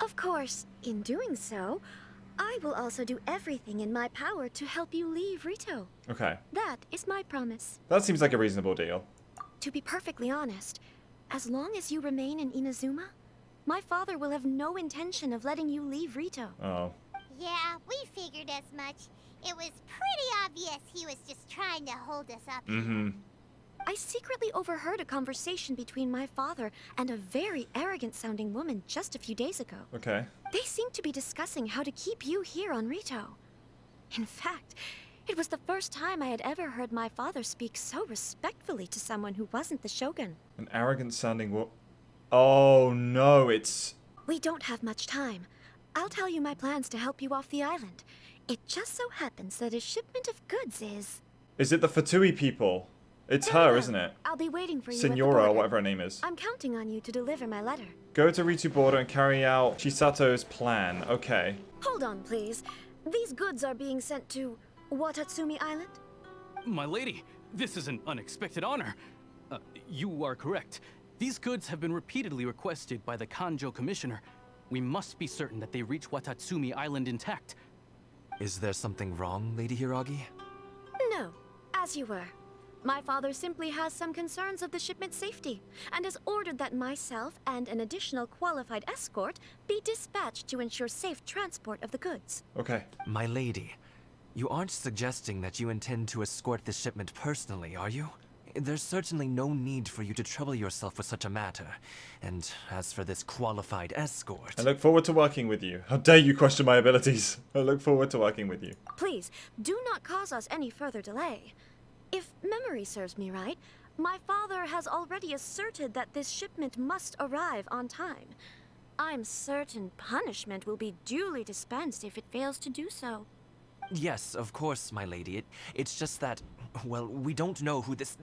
Of course, in doing so, I will also do everything in my power to help you leave Rito. Okay. That is my promise. That seems like a reasonable deal. To be perfectly honest, as long as you remain in Inazuma, my father will have no intention of letting you leave Rito. Oh. Yeah, we figured as much. It was pretty obvious he was just trying to hold us up. Mm-hmm. I secretly overheard a conversation between my father and a very arrogant-sounding woman just a few days ago. Okay. They seemed to be discussing how to keep you here on Rito. In fact, it was the first time I had ever heard my father speak so respectfully to someone who wasn't the Shogun. An arrogant-sounding wo... Oh, no, it's... We don't have much time. I'll tell you my plans to help you off the island. It just so happens that a shipment of goods is... Is it the Fatui people? It's her, isn't it? I'll be waiting for you Signora, at the or border. whatever her name is. I'm counting on you to deliver my letter. Go to Ritu border and carry out Chisato's plan. Okay. Hold on, please. These goods are being sent to Watatsumi Island? My lady, this is an unexpected honor. You are correct. These goods have been repeatedly requested by the Kanjo Commissioner. We must be certain that they reach Watatsumi Island intact. Is there something wrong, Lady Hiragi? No, as you were. My father simply has some concerns of the shipment's safety, and has ordered that myself and an additional qualified escort be dispatched to ensure safe transport of the goods. Okay. My lady, you aren't suggesting that you intend to escort this shipment personally, are you? There's certainly no need for you to trouble yourself with such a matter. And as for this qualified escort... I look forward to working with you. How dare you question my abilities? I look forward to working with you. Please, do not cause us any further delay. If memory serves me right, my father has already asserted that this shipment must arrive on time. I'm certain punishment will be duly dispensed if it fails to do so. Yes, of course, my lady. It's just that, well, we don't know who this...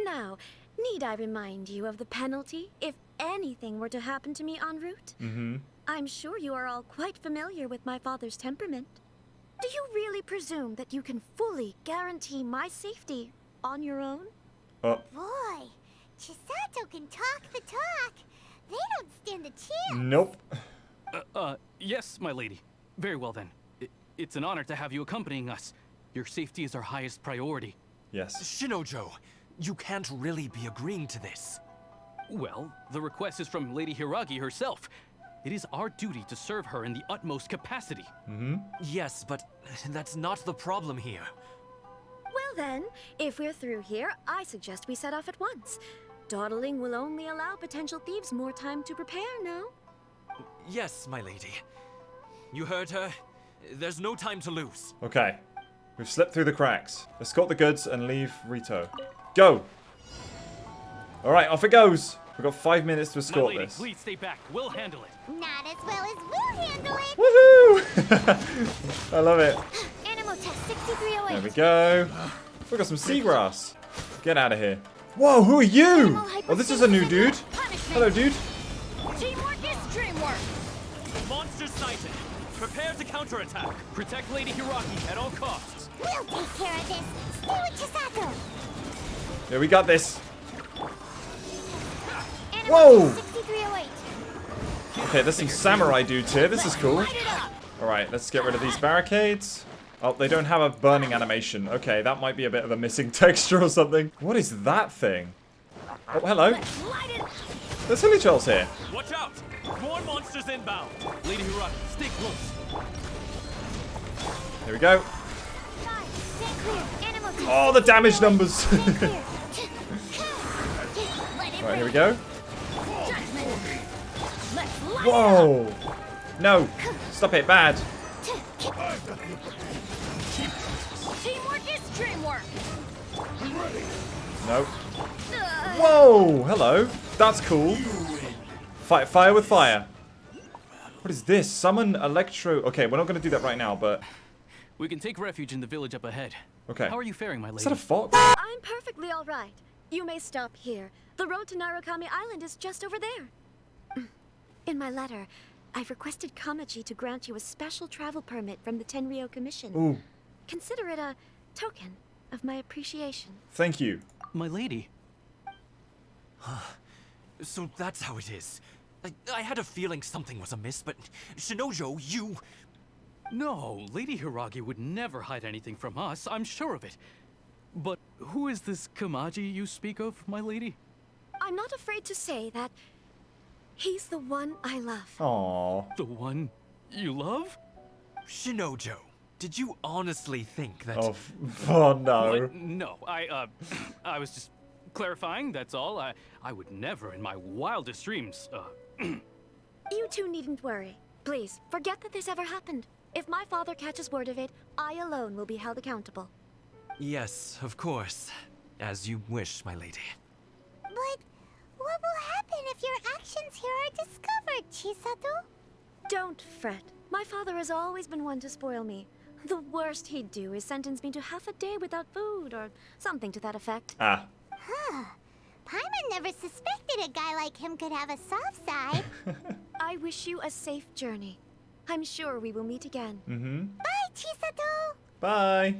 Now, need I remind you of the penalty if anything were to happen to me en route? Mm-hmm. I'm sure you are all quite familiar with my father's temperament. Do you really presume that you can fully guarantee my safety on your own? Boy, Chisato can talk the talk. They don't stand a chance. Nope. Yes, my lady. Very well then. It's an honor to have you accompanying us. Your safety is our highest priority. Yes. Shinojo, you can't really be agreeing to this. Well, the request is from Lady Hiragi herself. It is our duty to serve her in the utmost capacity. Yes, but that's not the problem here. Well then, if we're through here, I suggest we set off at once. Dawdling will only allow potential thieves more time to prepare, no? Yes, my lady. You heard her. There's no time to lose. Okay. We've slipped through the cracks. Escort the goods and leave Rito. Go! Alright, off it goes. We've got 5 minutes to escort my lady, this. please stay back. We'll handle it. Not as well as we'll handle it. Woohoo! I love it. Animal test 6308. There we go. We've got some seagrass. Get out of here. Whoa, who are you? Oh, this is a new dude. Hello, dude. Teamwork is dreamwork. Monster sighted. Prepare to counterattack. Protect Lady Hiragi at all costs. We'll take care of this. Stay with Chisato. Yeah, we got this. Whoa! 6308. Okay, there's some samurai dudes here. This is cool. Alright, let's get rid of these barricades. Oh, they don't have a burning animation. Okay, that might be a bit of a missing texture or something. What is that thing? Oh, hello. There's Hilly Charles here. Watch out! More monsters inbound. Lady Hiragi, stay close. Here we go. Stay clear. Animal test. Oh, the damage numbers. Right, here we go. Whoa! No! Stop it, bad. Teamwork is dreamwork. No. Whoa! Hello. That's cool. Fight fire with fire. What is this? Summon electro. Okay, we're not going to do that right now, but. We can take refuge in the village up ahead. Okay. How are you faring, my lady? Is that a fox? I'm perfectly all right. You may stop here. The road to Narukami Island is just over there. In my letter, I've requested Kamaji to grant you a special travel permit from the Tenryou Commission. Ooh. Consider it a token of my appreciation. Thank you. My lady. So that's how it is. I had a feeling something was amiss, but Shinojo, you... No, Lady Hiragi would never hide anything from us. I'm sure of it. But who is this Kamaji you speak of, my lady? I'm not afraid to say that he's the one I love. Aww. The one you love? Shinojo, did you honestly think that... Oh no. What? No, I was just clarifying, that's all. I would never in my wildest dreams, You two needn't worry. Please, forget that this ever happened. If my father catches word of it, I alone will be held accountable. Yes, of course. As you wish, my lady. But what will happen if your actions here are discovered, Chisato? Don't fret. My father has always been one to spoil me. The worst he'd do is sentence me to half a day without food or something to that effect. Ah. Huh. Paimon never suspected a guy like him could have a soft side. I wish you a safe journey. I'm sure we will meet again. Bye, Chisato! Bye.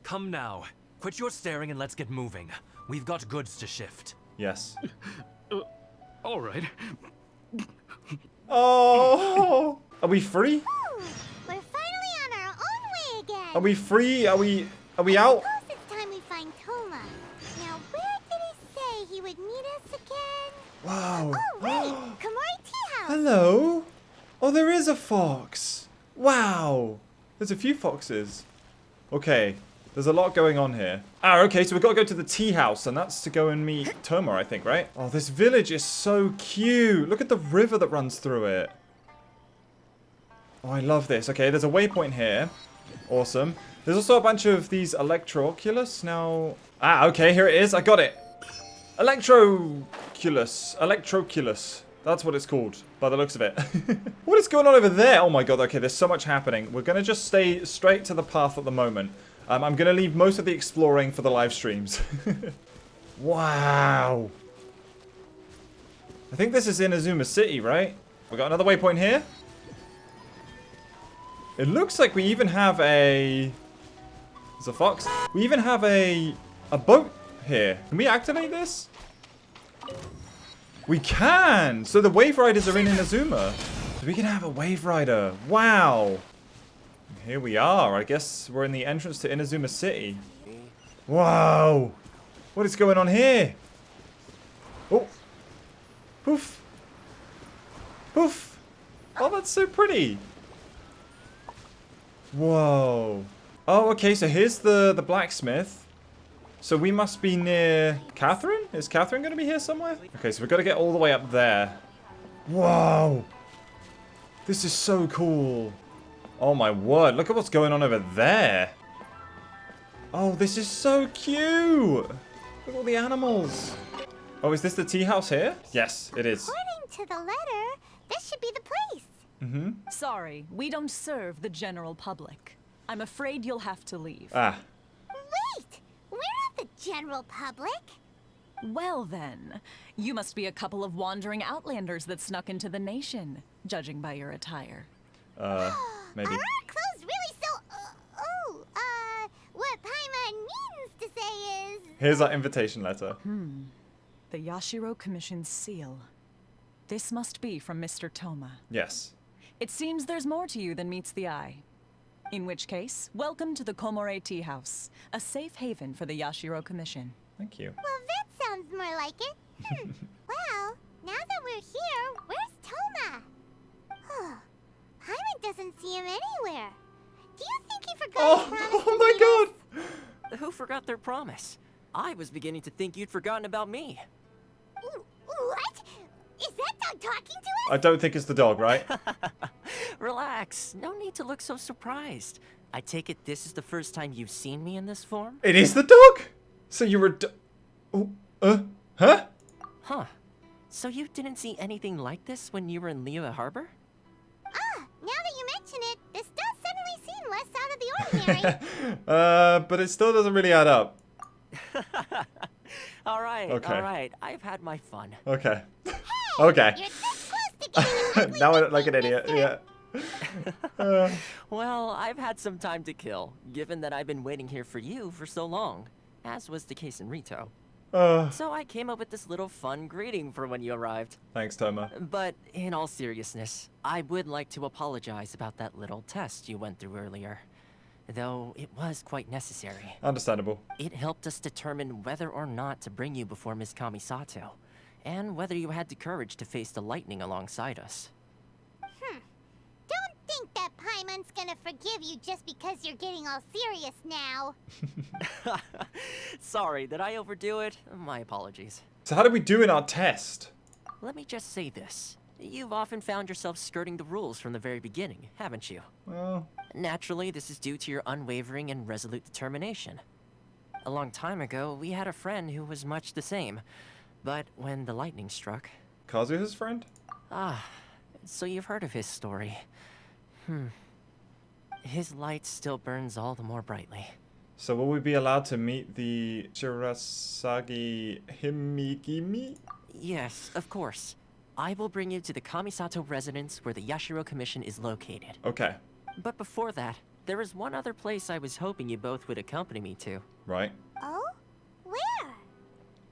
Come now. Quit your staring and let's get moving. We've got goods to shift. Yes. All right. Oh! Are we free? Ooh, we're finally on our own way again. Are we free? Are we out? I suppose it's time we find Toma. Now, where did he say he would meet us again? Wow. Oh, right. Komori Tea House. Hello. Oh, there is a fox. Wow. There's a few foxes. Okay. There's a lot going on here. Ah, okay, so we've got to go to the tea house, and that's to go and meet Toma, I think, right? Oh, this village is so cute. Look at the river that runs through it. Oh, I love this. Okay, there's a waypoint here. Awesome. There's also a bunch of these Electroculus. Now... Ah, okay, here it is. I got it. Electroculus. Electroculus. That's what it's called, by the looks of it. What is going on over there? Oh my god, okay, there's so much happening. We're going to just stay straight to the path at the moment. I'm going to leave most of the exploring for the live streams. Wow. I think this is Inazuma City, right? We got another waypoint here. It looks like we even have a... There's a fox. We even have a boat here. Can we activate this? We can! So the Wave Riders are in Inazuma. So we can have a Wave Rider. Wow. Here we are. I guess we're in the entrance to Inazuma City. Wow. What is going on here? Oh. Poof. Poof. Oh, that's so pretty. Whoa. Oh, okay. So here's the blacksmith. So we must be near Catherine? Is Catherine going to be here somewhere? Okay, so we've got to get all the way up there. Whoa. This is so cool. Oh my word. Look at what's going on over there. Oh, this is so cute. Look at all the animals. Oh, is this the tea house here? Yes, it is. According to the letter, this should be the place. Mm-hmm. Sorry, we don't serve the general public. I'm afraid you'll have to leave. Ah. Wait! We're not the general public. Well then, you must be a couple of wandering outlanders that snuck into the nation, judging by your attire. Maybe. Are our clothes really so... what Paimon means to say is... Here's our invitation letter. The Yashiro Commission's seal. This must be from Mr. Toma. Yes. It seems there's more to you than meets the eye. In which case, welcome to the Komore Tea House, a safe haven for the Yashiro Commission. Thank you. Well, that sounds more like it. Well, now that we're here, where's Toma? Paimon doesn't see him anywhere. Do you think he forgot his promise? Oh my god! Who forgot their promise? I was beginning to think you'd forgotten about me. What? Is that dog talking to us? I don't think it's the dog, right? Relax. No need to look so surprised. I take it this is the first time you've seen me in this form? It is the dog? So you were huh? Huh. So you didn't see anything like this when you were in Liyue Harbor? Now that you mention it, this does suddenly seem less out of the ordinary. But it still doesn't really add up. Alright. I've had my fun. Okay. Hey, okay. You're this close to getting an ugly Now I look like an idiot. Yeah. Well, I've had some time to kill, given that I've been waiting here for you for so long, as was the case in Rito. So I came up with this little fun greeting for when you arrived. Thanks, Toma. But in all seriousness, I would like to apologize about that little test you went through earlier. Though it was quite necessary. Understandable. It helped us determine whether or not to bring you before Miss Kamisato, and whether you had the courage to face the lightning alongside us. Don't think that Paimon's gonna forgive you just because you're getting all serious now. Sorry, did I overdo it? My apologies. So how did we do in our test? Let me just say this. You've often found yourself skirting the rules from the very beginning, haven't you? Well... Naturally, this is due to your unwavering and resolute determination. A long time ago, we had a friend who was much the same. But when the lightning struck... Kazuha's friend? Ah, so you've heard of his story. His light still burns all the more brightly. So will we be allowed to meet the Shirasagi Himigimi? Yes, of course. I will bring you to the Kamisato residence where the Yashiro Commission is located. Okay. But before that, there is one other place I was hoping you both would accompany me to. Right. Oh? Where?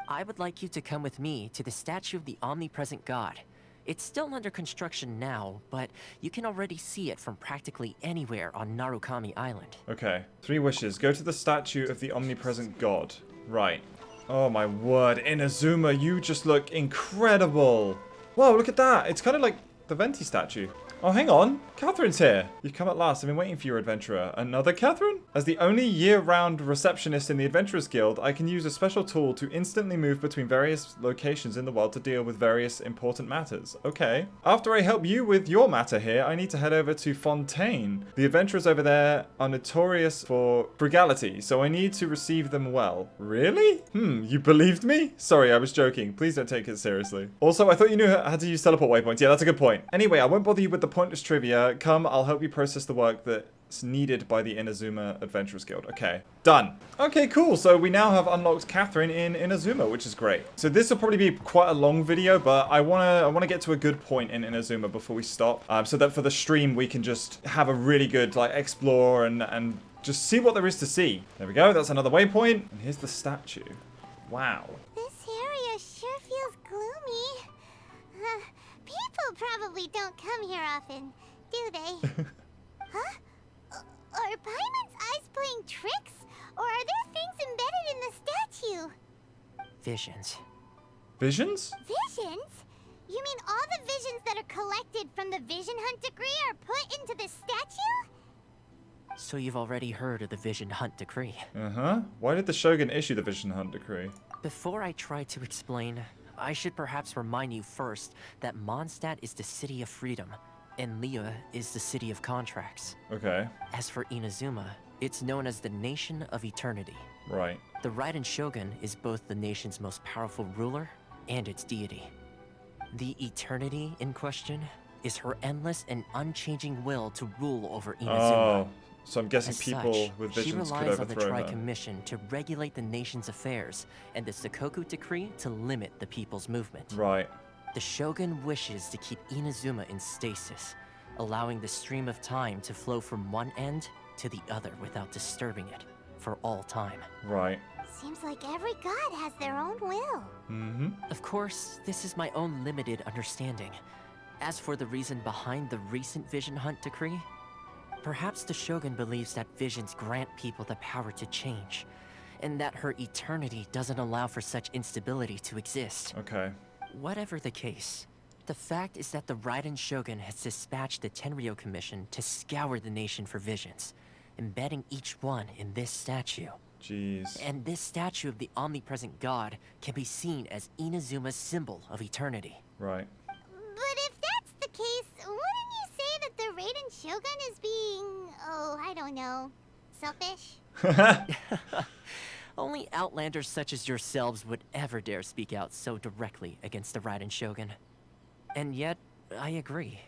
I would like you to come with me to the statue of the omnipresent god. It's still under construction now, but you can already see it from practically anywhere on Narukami Island. Okay. 3 wishes. Go to the statue of the omnipresent god. Right. Oh my word. Inazuma, you just look incredible. Whoa, look at that. It's kind of like the Venti statue. Oh, hang on. Catherine's here. You've come at last. I've been waiting for you, adventurer. Another Catherine? As the only year-round receptionist in the Adventurers Guild, I can use a special tool to instantly move between various locations in the world to deal with various important matters. Okay. After I help you with your matter here, I need to head over to Fontaine. The adventurers over there are notorious for frugality, so I need to receive them well. Really? You believed me? Sorry, I was joking. Please don't take it seriously. Also, I thought you knew how to use teleport waypoints. Yeah, that's a good point. Anyway, I won't bother you with the pointless trivia. Come, I'll help you process the work that's needed by the Inazuma Adventurers Guild. Okay, done. Okay, cool. So we now have unlocked Catherine in Inazuma, which is great. So this will probably be quite a long video, but I wanna get to a good point in Inazuma before we stop, so that for the stream we can just have a really good like explore and just see what there is to see. There we go. That's another waypoint. And here's the statue. Wow. This area sure feels gloomy. don't come here often, do they? Huh? Are Paimon's eyes playing tricks? Or are there things embedded in the statue? Visions. Visions? Visions? You mean all the visions that are collected from the Vision Hunt decree are put into the statue? So you've already heard of the Vision Hunt decree. Uh-huh. Why did the Shogun issue the Vision Hunt decree? Before I try to explain, I should perhaps remind you first that Mondstadt is the city of freedom, and Liyue is the city of contracts. Okay. As for Inazuma, it's known as the Nation of Eternity. Right. The Raiden Shogun is both the nation's most powerful ruler and its deity. The Eternity in question is her endless and unchanging will to rule over Inazuma. Oh, so I'm guessing As people such, with she visions could relies on the overthrow her. Tri-Commission to regulate the nation's affairs, and the Sakoku Decree to limit the people's movement. Right. The Shogun wishes to keep Inazuma in stasis, allowing the stream of time to flow from one end to the other without disturbing it, for all time. Right. Seems like every god has their own will. Mm-hmm. Of course, this is my own limited understanding. As for the reason behind the recent Vision Hunt decree, perhaps the Shogun believes that visions grant people the power to change, and that her eternity doesn't allow for such instability to exist. Okay. Whatever the case, the fact is that the Raiden Shogun has dispatched the Tenryou Commission to scour the nation for visions, embedding each one in this statue. Jeez. And this statue of the omnipresent god can be seen as Inazuma's symbol of eternity. Right. But if that's the case, wouldn't you say that the Raiden Shogun is being, oh, I don't know, selfish? Only Outlanders such as yourselves would ever dare speak out so directly against the Raiden Shogun. And yet, I agree.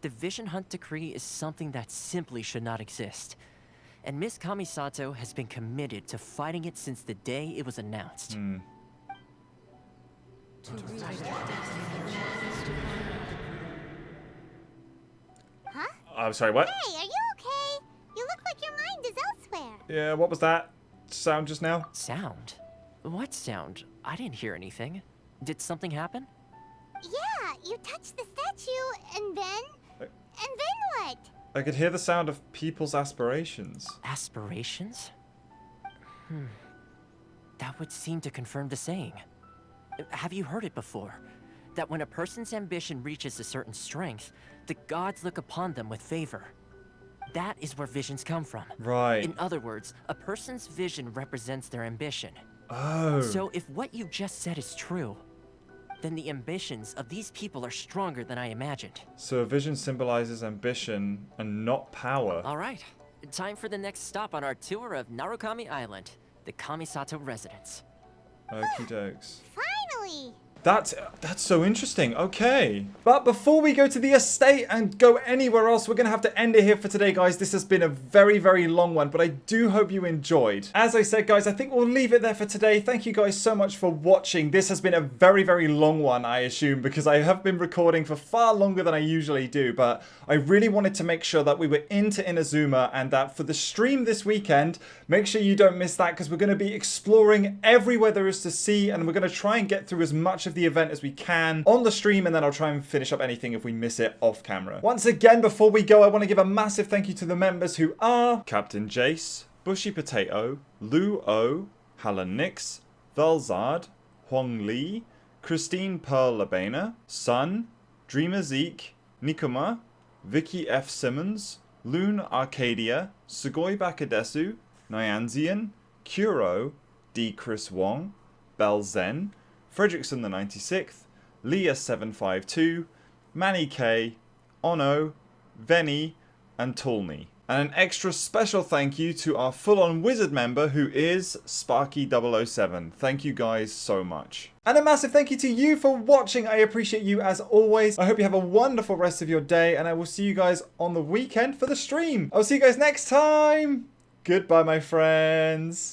The Vision Hunt decree is something that simply should not exist. And Miss Kamisato has been committed to fighting it since the day it was announced. Hmm. Huh? I'm sorry, what? Hey, are you okay? You look like your mind is elsewhere. Yeah, what was that sound just now? Sound? What sound? I didn't hear anything. Did something happen? Yeah, you touched the statue, and then what? I could hear the sound of people's aspirations. Aspirations? That would seem to confirm the saying. Have you heard it before? That when a person's ambition reaches a certain strength, the gods look upon them with favor. That is where visions come from. Right. In other words, a person's vision represents their ambition. Oh. So if what you just said is true, then the ambitions of these people are stronger than I imagined. So a vision symbolizes ambition and not power. All right, time for the next stop on our tour of Narukami Island, the Kamisato residence. Okie dokes. Finally! That's so interesting. Okay. But before we go to the estate and go anywhere else, we're going to have to end it here for today, guys. This has been a very, very long one, but I do hope you enjoyed. As I said, guys, I think we'll leave it there for today. Thank you guys so much for watching. This has been a very, very long one, I assume, because I have been recording for far longer than I usually do, but I really wanted to make sure that we were into Inazuma and that for the stream this weekend, make sure you don't miss that because we're going to be exploring everywhere there is to see and we're going to try and get through as much of the event as we can on the stream, and then I'll try and finish up anything if we miss it off camera. Once again, before we go, I want to give a massive thank you to the members who are Captain Jace, Bushy Potato, Lou O, Hallan Nix, Velzard, Huang Li, Christine Pearl Labena, Sun, Dreamer Zeke, Nikoma, Vicky F. Simmons, Loon Arcadia, Sugoi Bakadesu, Nyanzian, Kuro, D. Chris Wong, Belzen, Fredrickson the 96th, Leah752, Manny K, Ono, Venny, and Tulney. And an extra special thank you to our full-on wizard member who is Sparky007. Thank you guys so much. And a massive thank you to you for watching. I appreciate you as always. I hope you have a wonderful rest of your day and I will see you guys on the weekend for the stream. I'll see you guys next time. Goodbye, my friends.